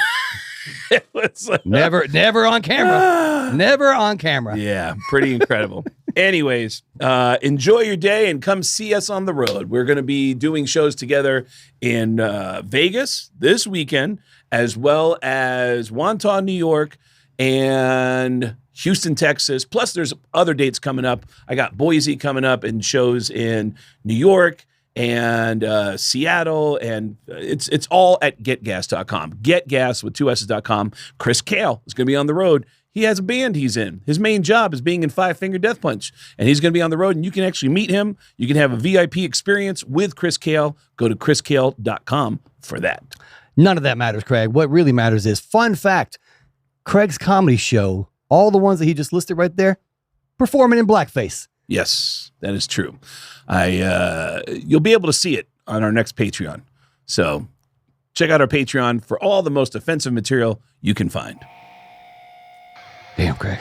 A: It was like,
B: never on camera. Never on camera.
A: yeah, pretty incredible. Anyways, enjoy your day and come see us on the road. We're going to be doing shows together in Vegas this weekend, as well as Wantagh, New York, and Houston, Texas. Plus, there's other dates coming up. I got Boise coming up and shows in New York and Seattle, and it's all at getgas.com. Getgas with 2 S's.com. Chris Kael is going to be on the road. He has a band he's in. His main job is being in Five Finger Death Punch, and he's going to be on the road, and you can actually meet him. You can have a VIP experience with Chris Kael. Go to chriskael.com for that.
B: None of that matters, Craig. What really matters is, fun fact, Craig's comedy show, all the ones that he just listed right there, performing in blackface.
A: Yes, that is true. You'll be able to see it on our next Patreon. So check out our Patreon for all the most offensive material you can find.
B: Damn, Craig.